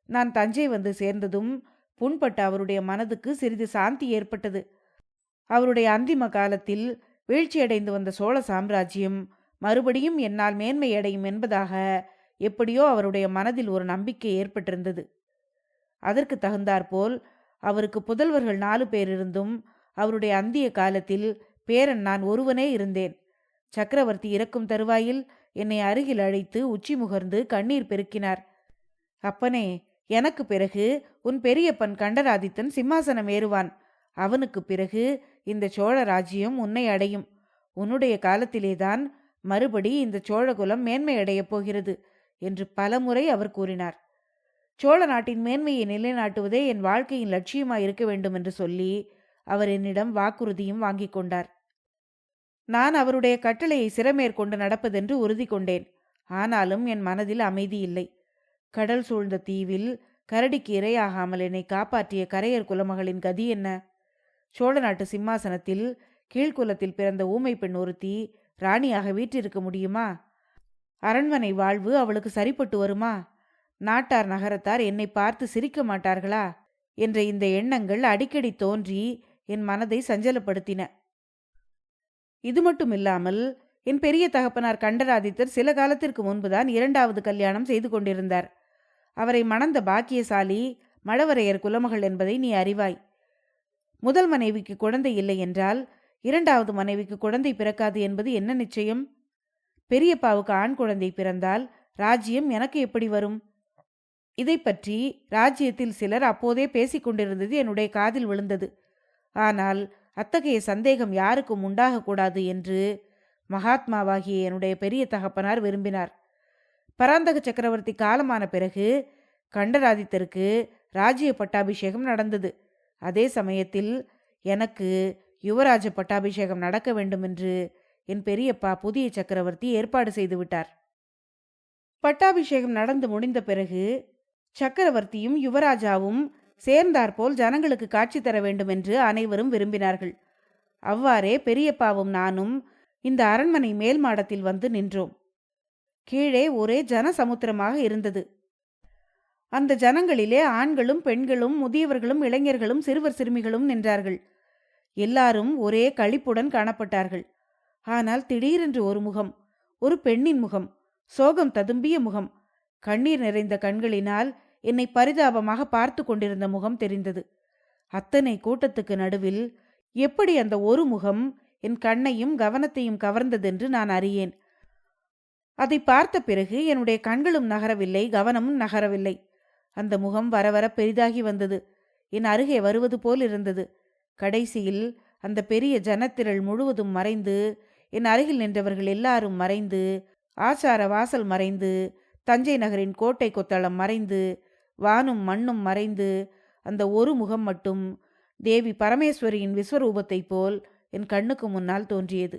நான் தஞ்சை வந்து சேர்ந்ததும் புண்பட்ட அவருடைய மனதுக்கு சிறிது சாந்தி ஏற்பட்டது. அவருடைய அந்திம காலத்தில் வீழ்ச்சியடைந்து வந்த சோழ சாம்ராஜ்யம் மறுபடியும் என்னால் மேன்மையடையும் என்பதாக எப்படியோ அவருடைய மனதில் ஒரு நம்பிக்கை ஏற்பட்டிருந்தது. அதற்கு தகுந்தாற்போல் அவருக்கு புதல்வர்கள் 4 பேர் இருந்தும் அவருடைய அந்திய காலத்தில் பேரன் நான் ஒருவனே இருந்தேன். சக்கரவர்த்தி இறக்கும் தருவாயில் என்னை அருகில் அழைத்து உச்சி முகர்ந்து கண்ணீர் பெருக்கினார். அப்பனே, எனக்கு பிறகு உன் பெரியப்பன் கண்டராதித்தன் சிம்மாசனம் ஏறுவான். அவனுக்கு பிறகு இந்த சோழ ராஜ்யம் உன்னை அடையும். உன்னுடைய காலத்திலேதான் மறுபடி இந்த சோழகுலம் மேன்மையடையப் போகிறது என்று பலமுறை அவர் கூறினார். சோழ நாட்டின் மேன்மையை நிலைநாட்டுவதே என் வாழ்க்கையின் லட்சியமாய் இருக்க வேண்டும் என்று சொல்லி அவர் என்னிடம் வாக்குறுதியும் வாங்கி கொண்டார். நான் அவருடைய கட்டளையை சிரமேற்கொண்டு நடப்பதென்று உறுதி கொண்டேன். ஆனாலும் என் மனதில் அமைதி இல்லை. கடல் சூழ்ந்த தீவில் கரடிக்கு இரையாகாமல் என்னை காப்பாற்றிய கரையர் குலமகளின் கதி என்ன? சோழ நாட்டு சிம்மாசனத்தில் கீழ்குலத்தில் பிறந்த ஊமை பெண் ஒருத்தி ராணியாக வீற்றிருக்க முடியுமா? அரண்மனை வாழ்வு அவளுக்கு சரிப்பட்டு வருமா? நாட்டார் நகரத்தார் என்னை பார்த்து சிரிக்க மாட்டார்களா என்ற இந்த எண்ணங்கள் அடிக்கடி தோன்றி என் மனதை சஞ்சலப்படுத்தின. இது மட்டும் இல்லாமல் என் பெரிய தகப்பனார் கண்டராதித்தர் சில காலத்திற்கு முன்புதான் 2வது கல்யாணம் செய்து கொண்டிருந்தார். அவரை மணந்த பாக்கியசாலி மழவரையர் குலமகள் என்பதை நீ அறிவாய். முதல் மனைவிக்கு குழந்தை இல்லை என்றால் 2வது மனைவிக்கு குழந்தை பிறக்காது என்பது என்ன நிச்சயம்? பெரியப்பாவுக்கு ஆண் குழந்தை பிறந்தால் ராஜ்யம் எனக்கு எப்படி வரும்? இதை பற்றி ராஜ்யத்தில் சிலர் அப்போதே பேசிக் கொண்டிருந்தது என்னுடைய காதில் விழுந்தது. ஆனால் அத்தகைய சந்தேகம் யாருக்கும் உண்டாகக்கூடாது என்று மகாத்மாவாகிய என்னுடைய பெரிய தகப்பனார் விரும்பினார். பராந்தக சக்கரவர்த்தி காலமான பிறகு கண்டராதித்தருக்கு ராஜ்ய பட்டாபிஷேகம் நடந்தது. அதே சமயத்தில் எனக்கு யுவராஜ பட்டாபிஷேகம் நடக்க வேண்டும் என்று என் பெரியப்பா புதிய சக்கரவர்த்தி ஏற்பாடு செய்துவிட்டார். பட்டாபிஷேகம் நடந்து முடிந்த பிறகு சக்கரவர்த்தியும் யுவராஜாவும் சேர்ந்தாற்போல் ஜனங்களுக்கு காட்சி தர வேண்டும் என்று அனைவரும் விரும்பினார்கள். அவ்வாறே பெரியப்பாவும் நானும் இந்த அரண்மனை மேல் மாடத்தில் வந்து நின்றோம். கீழே ஒரே ஜனசமுத்திரமாக இருந்தது. அந்த ஜனங்களிலே ஆண்களும் பெண்களும் முதியவர்களும் இளைஞர்களும் சிறுவர் சிறுமிகளும் நின்றார்கள். எல்லாரும் ஒரே களிப்புடன் காணப்பட்டார்கள். ஆனால் திடீரென்று ஒரு முகம், ஒரு பெண்ணின் முகம், சோகம் ததும்பிய முகம், கண்ணீர் நிறைந்த கண்களினால் என்னை பரிதாபமாக பார்த்து கொண்டிருந்த முகம் தெரிந்தது. அத்தனை கூட்டத்துக்கு நடுவில் எப்படி அந்த ஒரு முகம் என் கண்ணையும் கவனத்தையும் கவர்ந்ததென்று நான் அறியேன். அதை பார்த்த பிறகு என்னுடைய கண்களும் நகரவில்லை, கவனமும் நகரவில்லை. அந்த முகம் வர வர பெரிதாகி வந்தது. என் அருகே வருவது போல் இருந்தது. கடைசியில் அந்த பெரிய ஜனத்திரள் முழுவதும் மறைந்து, என் அருகில் நின்றவர்கள் எல்லாரும் மறைந்து, ஆச்சார வாசல் மறைந்து, தஞ்சை நகரின் கோட்டை கொத்தளம் மறைந்து, வானும் மண்ணும் மறைந்து, அந்த ஒரு முகம் மட்டும் தேவி பரமேஸ்வரியின் விஸ்வரூபத்தைப் போல் என் கண்ணுக்கு முன்னால் தோன்றியது.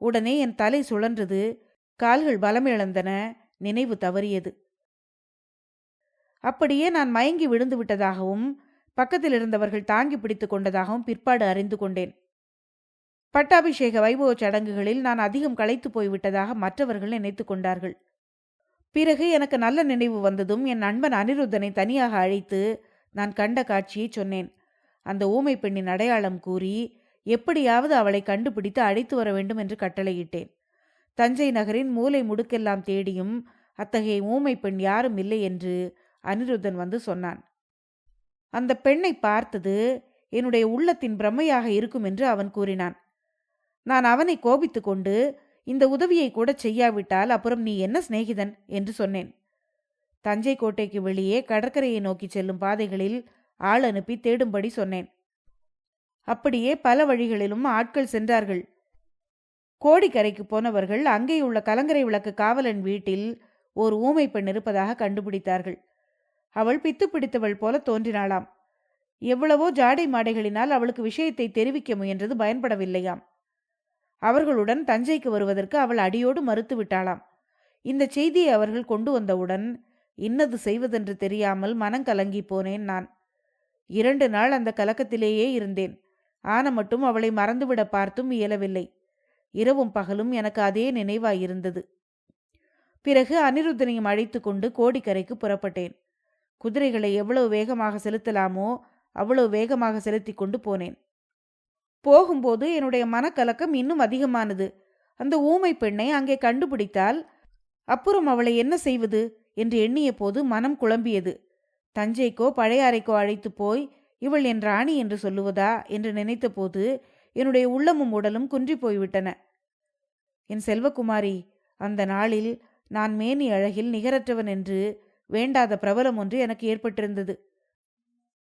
உடனே என் தலை சுழன்றது, கால்கள் பலமிழந்தன, நினைவு தவறியது. அப்படியே நான் மயங்கி விழுந்து விட்டதாகவும் பக்கத்தில் இருந்தவர்கள் தாங்கி பிடித்து கொண்டதாகவும் பிற்பாடு அறிந்து கொண்டேன். பட்டாபிஷேக வைபவ சடங்குகளில் நான் அதிகம் களைத்து போய்விட்டதாக மற்றவர்கள் நினைத்து கொண்டார்கள். பிறகு எனக்கு நல்ல நினைவு வந்ததும் என் நண்பன் அனிருத்தனை தனியாக அழைத்து நான் கண்ட காட்சியை சொன்னேன். அந்த ஊமை பெண்ணின் அடையாளம் கூறி எப்படியாவது அவளை கண்டுபிடித்து அழைத்து வர வேண்டும் என்று கட்டளையிட்டேன். தஞ்சை நகரின் மூலை முடுக்கெல்லாம் தேடியும் அத்தகைய ஊமை பெண் யாரும் இல்லை என்று அனிருத்தன் வந்து சொன்னான். அந்த பெண்ணை பார்த்தது என்னுடைய உள்ளத்தின் பிரமையாக இருக்கும் என்று அவன் கூறினான். நான் அவனை கோபித்து கொண்டு, இந்த உதவியை கூட செய்யாவிட்டால் அப்புறம் நீ என்ன சிநேகிதன் என்று சொன்னேன். தஞ்சை கோட்டைக்கு வெளியே கடற்கரையை நோக்கி செல்லும் பாதைகளில் ஆள் அனுப்பி தேடும்படி சொன்னேன். அப்படியே பல வழிகளிலும் ஆட்கள் சென்றார்கள். கோடிக்கரைக்கு போனவர்கள் அங்கேயுள்ள கலங்கரை விளக்கு காவலன் வீட்டில் ஓர் ஊமை பெண் இருப்பதாக கண்டுபிடித்தார்கள். அவள் பித்து பிடித்தவள் போல தோன்றினாளாம். எவ்வளவோ ஜாடை மாடைகளினால் அவளுக்கு விஷயத்தை தெரிவிக்க முயன்றது பயன்படவில்லையாம். அவர்களுடன் தஞ்சைக்கு வருவதற்கு அவள் அடியோடு மறுத்து விட்டாளாம். இந்த செய்தியை அவர்கள் கொண்டு வந்தவுடன் இன்னது செய்வதென்று தெரியாமல் மனங்கலங்கி போனேன் நான். 2 நாள் அந்த கலக்கத்திலேயே இருந்தேன். ஆன மட்டும் அவளை மறந்துவிட பார்த்தும் இயலவில்லை. இரவும் பகலும் எனக்கு அதே நினைவாயிருந்தது. பிறகு அனிருத்தனையும் அழைத்து கொண்டு கோடிக்கரைக்கு புறப்பட்டேன். குதிரைகளை எவ்வளவு வேகமாக செலுத்தலாமோ அவ்வளவு வேகமாக செலுத்தி கொண்டு போனேன். போகும்போது என்னுடைய மனக்கலக்கம் இன்னும் அதிகமானது. அந்த ஊமை பெண்ணை அங்கே கண்டுபிடித்தால் அப்புறம் அவளை என்ன செய்வது என்று எண்ணிய போது மனம் குழம்பியது. தஞ்சைக்கோ பழையாறைக்கோ அழைத்து போய் இவள் என் ராணி என்று சொல்லுவதா என்று நினைத்த போது என்னுடைய உள்ளமும் உடலும் குன்றி போய்விட்டன. என் செல்வகுமாரி, அந்த நாளில் நான் மேனி அழகில் நிகரற்றவன் என்று வேண்டாத பிரபலம் ஒன்று எனக்கு ஏற்பட்டிருந்தது.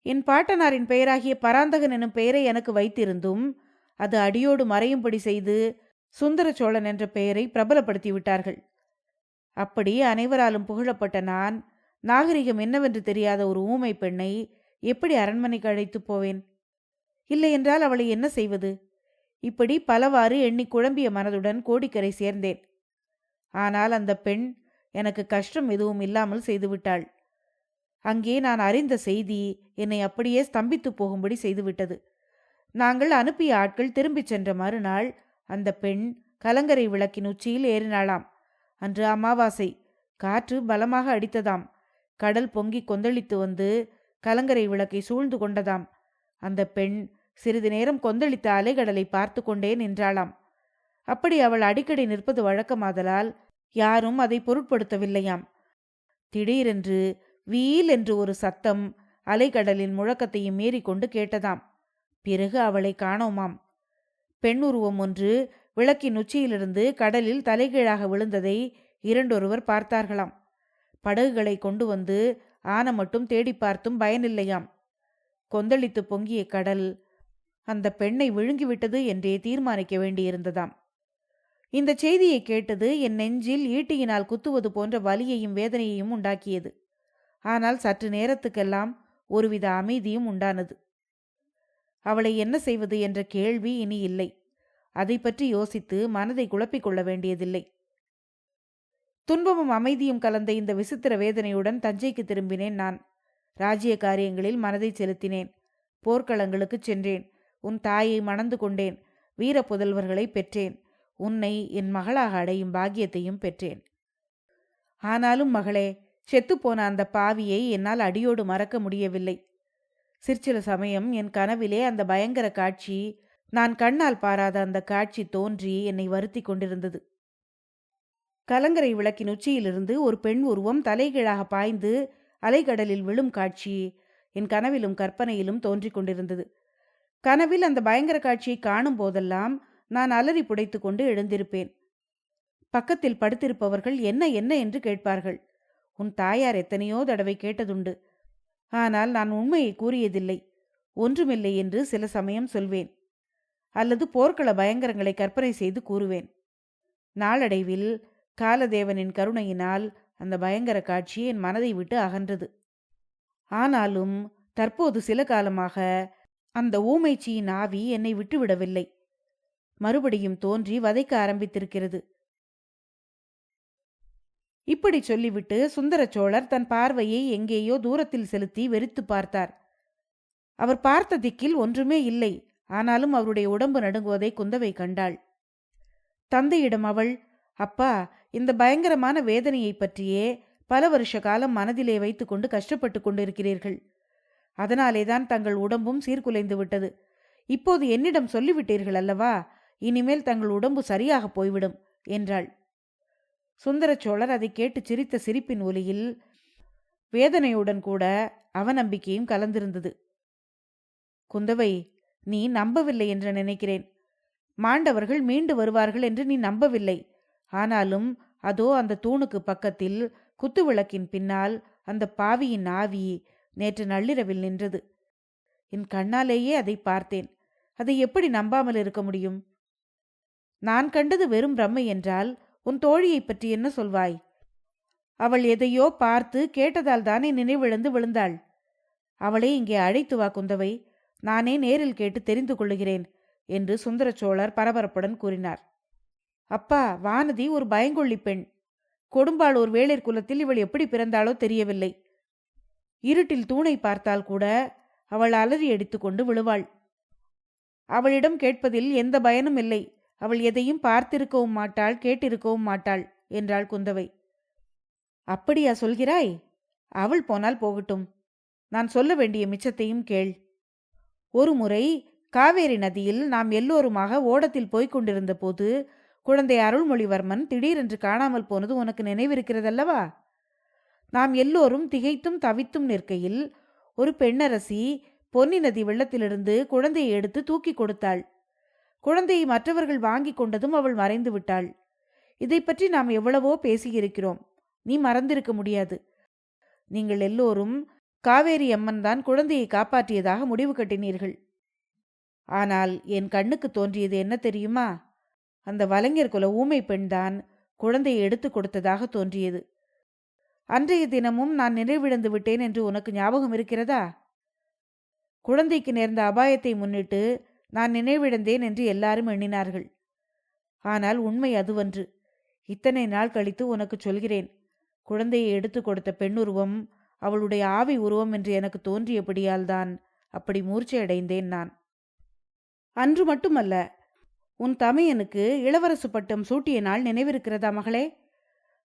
என் பாட்டனாரின் பெயராகிய பராந்தகன் எனும் பெயரை எனக்கு வைத்திருந்தும் அது அடியோடு மறையும்படி செய்து சுந்தர சோழன் என்ற பெயரை பிரபலப்படுத்தி விட்டார்கள். அப்படி அனைவராலும் புகழப்பட்ட நான் நாகரிகம் என்னவென்று தெரியாத ஒரு ஊமை பெண்ணை எப்படி அரண்மனைக்கு அழைத்து போவேன்? இல்லையென்றால் அவளை என்ன செய்வது? இப்படி பலவாறு எண்ணி குழம்பிய மனதுடன் கோடிக்கரை சேர்ந்தேன். ஆனால் அந்த பெண் எனக்கு கஷ்டம் எதுவும் இல்லாமல் செய்துவிட்டாள். அங்கே நான் அறிந்த செய்தி என்னை அப்படியே ஸ்தம்பித்து போகும்படி செய்துவிட்டது. நாங்கள் அனுப்பிய ஆட்கள் திரும்பிச் சென்ற மறுநாள் அந்த பெண் கலங்கரை விளக்கின் உச்சியில் ஏறினாளாம். அன்று அமாவாசை. காற்று பலமாக அடித்ததாம். கடல் பொங்கி கொந்தளித்து வந்து கலங்கரை விளக்கை சூழ்ந்து கொண்டதாம். அந்த பெண் சிறிது நேரம் கொந்தளித்த அலைகடலை பார்த்து கொண்டே நின்றாளாம். அப்படி அவள் அடிக்கடி நிற்பது வழக்கமாதலால் யாரும் அதை பொருட்படுத்தவில்லையாம். திடீரென்று வீல் என்று ஒரு சத்தம் அலைக்கடலின் முழக்கத்தையும் மீறிக்கொண்டு கேட்டதாம். பிறகு அவளை காணோமாம். பெண் உருவம் ஒன்று விளக்கின் உச்சியிலிருந்து கடலில் தலைகீழாக விழுந்ததை இரண்டொருவர் பார்த்தார்களாம். படகுகளை கொண்டு வந்து ஆன மட்டும் தேடி பார்த்தும் பயனில்லையாம். கொந்தளித்து பொங்கிய கடல் அந்த பெண்ணை விழுங்கிவிட்டது என்றே தீர்மானிக்க வேண்டியிருந்ததாம். இந்த செய்தியை கேட்டது என் நெஞ்சில் ஈட்டியினால் குத்துவது போன்ற வலியையும் வேதனையையும் உண்டாக்கியது. ஆனால் சற்று நேரத்துக்கெல்லாம் ஒருவித அமைதியும் உண்டானது. அவளை என்ன செய்வது என்ற கேள்வி இனி இல்லை. அதை பற்றி யோசித்து மனதை குழப்பிக் கொள்ள வேண்டியதில்லை. துன்பமும் அமைதியும் கலந்த இந்த விசித்திர வேதனையுடன் தஞ்சைக்கு திரும்பினேன் நான். ராஜ்ய காரியங்களில் மனதை செலுத்தினேன். போர்க்களங்களுக்கு சென்றேன். உன் தாயை மணந்து கொண்டேன். வீர புதல்வர்களை பெற்றேன். உன்னை என் மகளாக அடையும் பாக்கியத்தையும் பெற்றேன். ஆனாலும் மகளே, செத்துப்போன அந்த பாவியை என்னால் அடியோடு மறக்க முடியவில்லை. சிற்சில சமயம் என் கனவிலே அந்த பயங்கர காட்சி, நான் கண்ணால் பாராத அந்த காட்சி தோன்றி என்னை வருத்தி கொண்டிருந்தது. கலங்கரை விளக்கின் உச்சியிலிருந்து ஒரு பெண் உருவம் தலைகீழாக பாய்ந்து அலைக்கடலில் விழும் காட்சி என் கனவிலும் கற்பனையிலும் தோன்றிக் கொண்டிருந்தது. கனவில் அந்த பயங்கர காட்சியை காணும் போதெல்லாம் நான் அலறி புடைத்து கொண்டு எழுந்திருப்பேன். பக்கத்தில் படுத்திருப்பவர்கள் என்ன என்ன என்று கேட்பார்கள். உன் தாயார் எத்தனையோ தடவை கேட்டதுண்டு. ஆனால் நான் உண்மையை கூறியதில்லை. ஒன்றுமில்லை என்று சில சமயம் சொல்வேன். அல்லது போர்க்கள பயங்கரங்களை கற்பனை செய்து கூறுவேன். நாளடைவில் காலதேவனின் கருணையினால் அந்த பயங்கர காட்சி என் மனதை விட்டு அகன்றது. ஆனாலும் தற்போது சில காலமாக அந்த ஊமைச்சியின் ஆவி என்னை விட்டுவிடவில்லை. மறுபடியும் தோன்றி வதைக்க ஆரம்பித்திருக்கிறது. இப்படி சொல்லிவிட்டு சுந்தர சோழர் தன் பார்வையை எங்கேயோ தூரத்தில் செலுத்தி வெறித்து பார்த்தார். அவர் பார்த்த திக்கில் ஒன்றுமே இல்லை. ஆனாலும் அவருடைய உடம்பு நடுங்குவதை குந்தவை கண்டாள். தந்தையிடம் அவள், அப்பா, இந்த பயங்கரமான வேதனையை பற்றியே பல வருஷ காலம் மனதிலே வைத்துக்கொண்டு கஷ்டப்பட்டு கொண்டிருக்கிறீர்கள். அதனாலேதான் தங்கள் உடம்பும் சீர்குலைந்து விட்டது. இப்போது என்னிடம் சொல்லிவிட்டீர்கள் அல்லவா, இனிமேல் தங்கள் உடம்பு சரியாக போய்விடும் என்றாள். சுந்தர சோழர் அதை கேட்டு சிரித்த சிரிப்பின் ஒலியில் வேதனையுடன் கூட அவநம்பிக்கையும் கலந்திருந்தது. குந்தவை, நீ நம்பவில்லை என்று நினைக்கிறேன். மாண்டவர்கள் மீண்டு வருவார்கள் என்று நீ நம்பவில்லை. ஆனாலும் அதோ அந்த தூணுக்கு பக்கத்தில் குத்துவிளக்கின் பின்னால் அந்த பாவியின் ஆவி நேற்று நள்ளிரவில் நின்றது. என் கண்ணாலேயே அதை பார்த்தேன். அதை எப்படி நம்பாமல் இருக்க முடியும்? நான் கண்டது வெறும் பிரம்மை என்றால் உன் தோழியை பற்றி என்ன சொல்வாய்? அவள் எதையோ பார்த்து கேட்டதால் தானே நினைவிழந்து விழுந்தாள். அவளை இங்கே அழைத்து வா குந்தவை, நானே நேரில் கேட்டு தெரிந்து கொள்ளுகிறேன் என்று சுந்தர சோழர் பரபரப்புடன் கூறினார். அப்பா, வானதி ஒரு பயங்கொள்ளி பெண். கொடும்பாளூர் வேளிர் குலத்தில் இவள் எப்படி பிறந்தாளோ தெரியவில்லை. இருட்டில் தூணை பார்த்தால் கூட அவள் அலறி அடித்துக்கொண்டு விழுவாள். அவளிடம் கேட்பதில் எந்த பயனும் இல்லை. அவள் எதையும் பார்த்திருக்கவும் மாட்டாள், கேட்டிருக்கவும் மாட்டாள் என்றாள் குந்தவை. அப்படியா சொல்கிறாய்? அவள் போனால் போகட்டும். நான் சொல்ல வேண்டிய மிச்சத்தையும் கேள். ஒரு முறை காவேரி நதியில் நாம் எல்லோருமாக ஓடத்தில் போய்க் கொண்டிருந்த போது குழந்தை அருள்மொழிவர்மன் திடீரென்று காணாமல் போனது உனக்கு நினைவிருக்கிறதல்லவா? நாம் எல்லோரும் திகைத்தும் தவித்தும் நிற்கையில் ஒரு பெண்ணரசி பொன்னி நதி வெள்ளத்திலிருந்து குழந்தையை எடுத்து தூக்கி கொடுத்தாள். குழந்தையை மற்றவர்கள் வாங்கி கொண்டதும் அவள் மறைந்து விட்டாள். இதை பற்றி நாம் எவ்வளவோ பேசியிருக்கிறோம். நீ மறந்திருக்க முடியாது. நீங்கள் எல்லோரும் காவேரி அம்மன் தான் குழந்தையை காப்பாற்றியதாக முடிவு கட்டினீர்கள். ஆனால் என் கண்ணுக்கு தோன்றியது என்ன தெரியுமா? அந்த வலைஞர் குல ஊமை பெண்தான் குழந்தையை எடுத்து கொடுத்ததாக தோன்றியது. அன்றைய தினமும் நான் நினைவிழந்து விட்டேன் என்று உனக்கு ஞாபகம் இருக்கிறதா? குழந்தைக்கு நேர்ந்த அபாயத்தை முன்னிட்டு நான் நினைவிழந்தேன் என்று எல்லாரும் எண்ணினார்கள். ஆனால் உண்மை அதுவன்று. இத்தனை நாள் கழித்து உனக்கு சொல்கிறேன். குழந்தையை எடுத்து கொடுத்த பெண்ணுருவம் அவளுடைய ஆவி உருவம் என்று எனக்கு தோன்றியபடியால் தான் அப்படி மூர்ச்சையடைந்தேன் நான். அன்று மட்டுமல்ல, உன் தமையனுக்கு இளவரசு பட்டம் சூட்டிய நாள் நினைவிருக்கிறதா மகளே?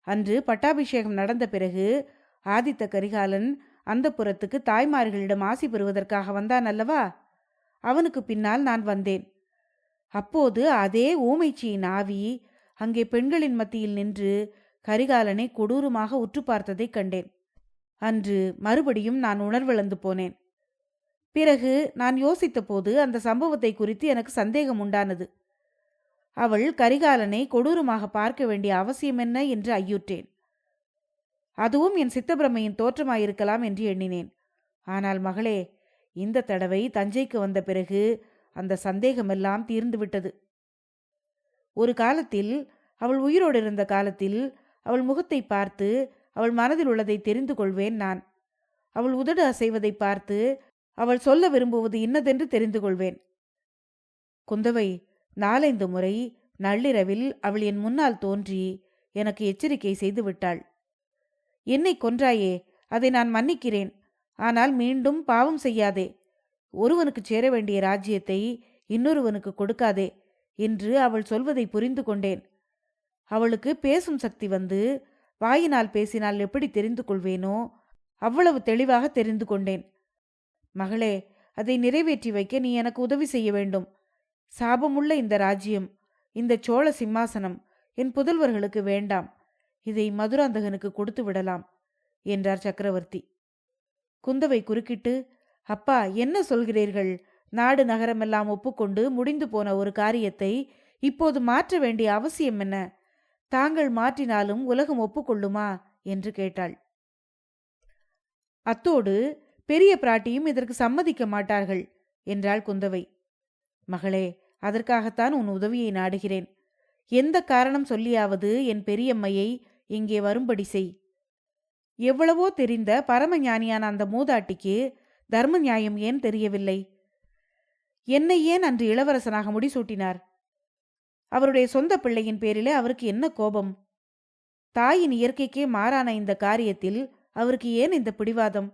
அன்று பட்டாபிஷேகம் நடந்த பிறகு ஆதித்த கரிகாலன் அந்த புறத்துக்கு தாய்மார்களிடம் ஆசி பெறுவதற்காக வந்தான் அல்லவா? அவனுக்கு பின்னால் நான் வந்தேன். அப்போது அதே ஊமைச்சியின் ஆவி அங்கே பெண்களின் மத்தியில் நின்று கரிகாலனை கொடூரமாக உற்று பார்த்ததைக் கண்டேன். அன்று மறுபடியும் நான் உணர்விழந்து போனேன். பிறகு நான் யோசித்த போது அந்த சம்பவத்தை குறித்து எனக்கு சந்தேகம் உண்டானது. அவள் கரிகாலனை கொடூரமாக பார்க்க வேண்டிய அவசியம் என்ன என்று ஐயுற்றேன். அதுவும் என் சித்தப்பிரமையின் தோற்றமாயிருக்கலாம் என்று எண்ணினேன். ஆனால் மகளே, இந்த தடவை தஞ்சைக்கு வந்த பிறகு அந்த சந்தேகமெல்லாம் தீர்ந்துவிட்டது. ஒரு காலத்தில், அவள் உயிரோடு இருந்த காலத்தில், அவள் முகத்தை பார்த்து அவள் மனதில் உள்ளதை தெரிந்து கொள்வேன் நான். அவள் உதடு அசைவதை பார்த்து அவள் சொல்ல விரும்புவது இன்னதென்று தெரிந்து கொள்வேன். குந்தவை 4-5 முறை நள்ளிரவில் அவள் என் முன்னால் தோன்றி எனக்கு எச்சரிக்கை செய்து விட்டாள். என்னை கொன்றாயே, அதை நான் மன்னிக்கிறேன். ஆனால் மீண்டும் பாவம் செய்யாதே. ஒருவனுக்கு சேர வேண்டிய ராஜ்யத்தை இன்னொருவனுக்கு கொடுக்காதே என்று அவள் சொல்வதை புரிந்து கொண்டேன். அவளுக்கு பேசும் சக்தி வந்து வாயினால் பேசினால் எப்படி தெரிந்து கொள்வேனோ அவ்வளவு தெளிவாக தெரிந்து கொண்டேன். மகளே, அதை நிறைவேற்றி வைக்க நீ எனக்கு உதவி செய்ய வேண்டும். சாபமுள்ள இந்த ராஜ்யம், இந்த சோழ சிம்மாசனம் என் புதல்வர்களுக்கு வேண்டாம். இதை மதுராந்தகனுக்கு கொடுத்து விடலாம் என்றார் சக்கரவர்த்தி. குந்தவை குறுக்கிட்டு, அப்பா, என்ன சொல்கிறீர்கள்? நாடு நகரமெல்லாம் ஒப்புக்கொண்டு முடிந்து போன ஒரு காரியத்தை இப்போது மாற்ற வேண்டிய அவசியம் என்ன? தாங்கள் மாற்றினாலும் உலகம் ஒப்புக்கொள்ளுமா என்று கேட்டாள். அத்தோடு பெரிய பிராட்டியும் இதற்கு சம்மதிக்க மாட்டார்கள் என்றாள் குந்தவை. மகளே, அதற்காகத்தான் உன் உதவியை நாடுகிறேன். எந்த காரணம் சொல்லியாவது என் பெரியம்மையை இங்கே வரும்படி செய். எவ்வளவோ தெரிந்த பரமஞானியான அந்த மூதாட்டிக்கு தர்ம நியாயம் ஏன் தெரியவில்லை? என்னை ஏன் அன்று இளவரசனாக முடிசூட்டினார்? அவருடைய சொந்த பிள்ளையின் பேரிலே அவருக்கு என்ன கோபம்? தாயின் இயற்கைக்கே மாறான இந்த காரியத்தில் அவருக்கு ஏன் இந்த பிடிவாதம்?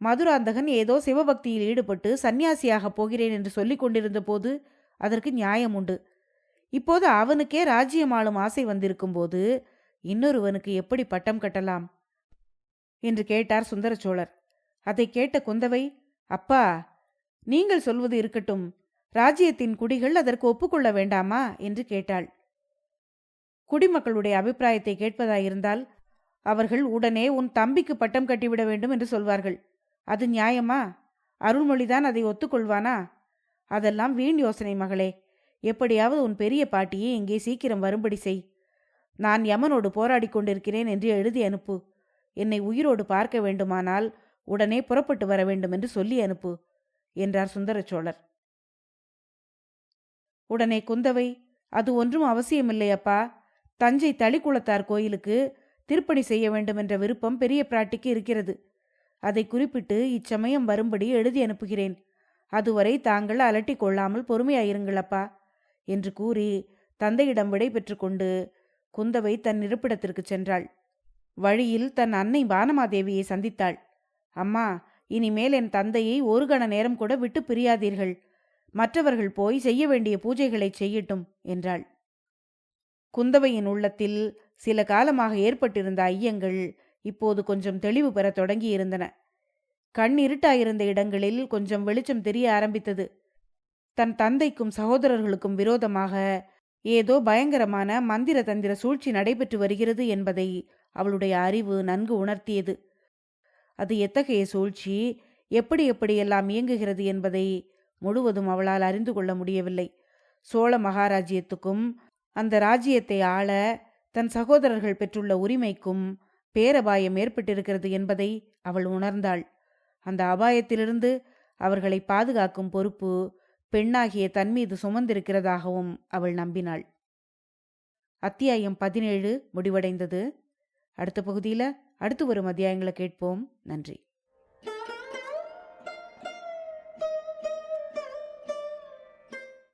மதுராந்தகன் ஏதோ சிவபக்தியில் ஈடுபட்டு சந்நியாசியாக போகிறேன் என்று சொல்லிக் கொண்டிருந்த போது அதற்கு நியாயம் உண்டு. இப்போது அவனுக்கே ராஜ்யம் ஆளும் ஆசை வந்திருக்கும் போது இன்னொருவனுக்கு எப்படி பட்டம் கட்டலாம் என்று கேட்டார் சுந்தர சோழர். அதை கேட்ட குந்தவை, அப்பா, நீங்கள் சொல்வது இருக்கட்டும், ராஜ்யத்தின் குடிகள் அதற்கு ஒப்புக்கொள்ள வேண்டாமா என்று கேட்டாள். குடிமக்களுடைய அபிப்பிராயத்தை கேட்பதாயிருந்தால் அவர்கள் உடனே உன் தம்பிக்கு பட்டம் கட்டிவிட வேண்டும் என்று சொல்வார்கள். அது நியாயமா? அருள்மொழிதான் அதை ஒத்துக்கொள்வானா? அதெல்லாம் வீண் யோசனை மகளே. எப்படியாவது உன் பெரிய பாட்டியை இங்கே சீக்கிரம் வரும்படி செய். நான் யமனோடு போராடி கொண்டிருக்கிறேன் என்று எழுதி அனுப்பு. என்னை உயிரோடு பார்க்க வேண்டுமானால் உடனே புறப்பட்டு வர வேண்டும் என்று சொல்லி அனுப்பு என்றார் சுந்தர சோழர். உடனே குந்தவை, அது ஒன்றும் அவசியமில்லை அப்பா. தஞ்சை தளிக்குளத்தார் கோயிலுக்கு திருப்பணி செய்ய வேண்டும் என்ற விருப்பம் பெரிய பிராட்டிக்கு இருக்கிறது. அதை குறிப்பிட்டு இச்சமயம் வரும்படி எழுதி அனுப்புகிறேன். அதுவரை தாங்கள் அலட்டி கொள்ளாமல் பொறுமையாயிருங்களப்பா என்று கூறி தந்தையிடம் விடை பெற்று கொண்டு குந்தவை தன் இருப்பிடத்திற்கு சென்றாள். வழியில் தன் அன்னை வானமாதேவியை சந்தித்தாள். அம்மா, இனிமேல் என் தந்தையை ஒரு கண நேரம் கூட விட்டு பிரியாதீர்கள். மற்றவர்கள் போய் செய்ய வேண்டிய பூஜைகளை செய்யட்டும் என்றாள். குந்தவையின் உள்ளத்தில் சில காலமாக ஏற்பட்டிருந்த ஐயங்கள் இப்போது கொஞ்சம் தெளிவு பெற தொடங்கியிருந்தன. கண் இருட்டாயிருந்த இடங்களில் கொஞ்சம் வெளிச்சம் தெரிய ஆரம்பித்தது. தன் தந்தைக்கும் சகோதரர்களுக்கும் விரோதமாக ஏதோ பயங்கரமான மந்திர தந்திர சூழ்ச்சி நடைபெற்று வருகிறது என்பதை அவளுடைய அறிவு நன்கு உணர்த்தியது. அது எத்தகைய சூழ்ச்சி, எப்படி எப்படியெல்லாம் இயங்குகிறது என்பதை முழுவதும் அவளால் அறிந்து கொள்ள முடியவில்லை. சோழ மகாராஜ்யத்துக்கும் அந்த ராஜ்யத்தை ஆள தன் சகோதரர்கள் பெற்றுள்ள உரிமைக்கும் பேரபாயம் ஏற்பட்டிருக்கிறது என்பதை அவள் உணர்ந்தாள். அந்த அபாயத்திலிருந்து அவர்களை பாதுகாக்கும் பொறுப்பு பெண்ணாகிய தன் மீது சுமந்திருக்கிறதாகவும் அவள் நம்பினாள். அத்தியாயம் 17 முடிவடைந்தது. அடுத்த பகுதியில் அடுத்து வரும் அத்தியாயங்களை கேட்போம். நன்றி.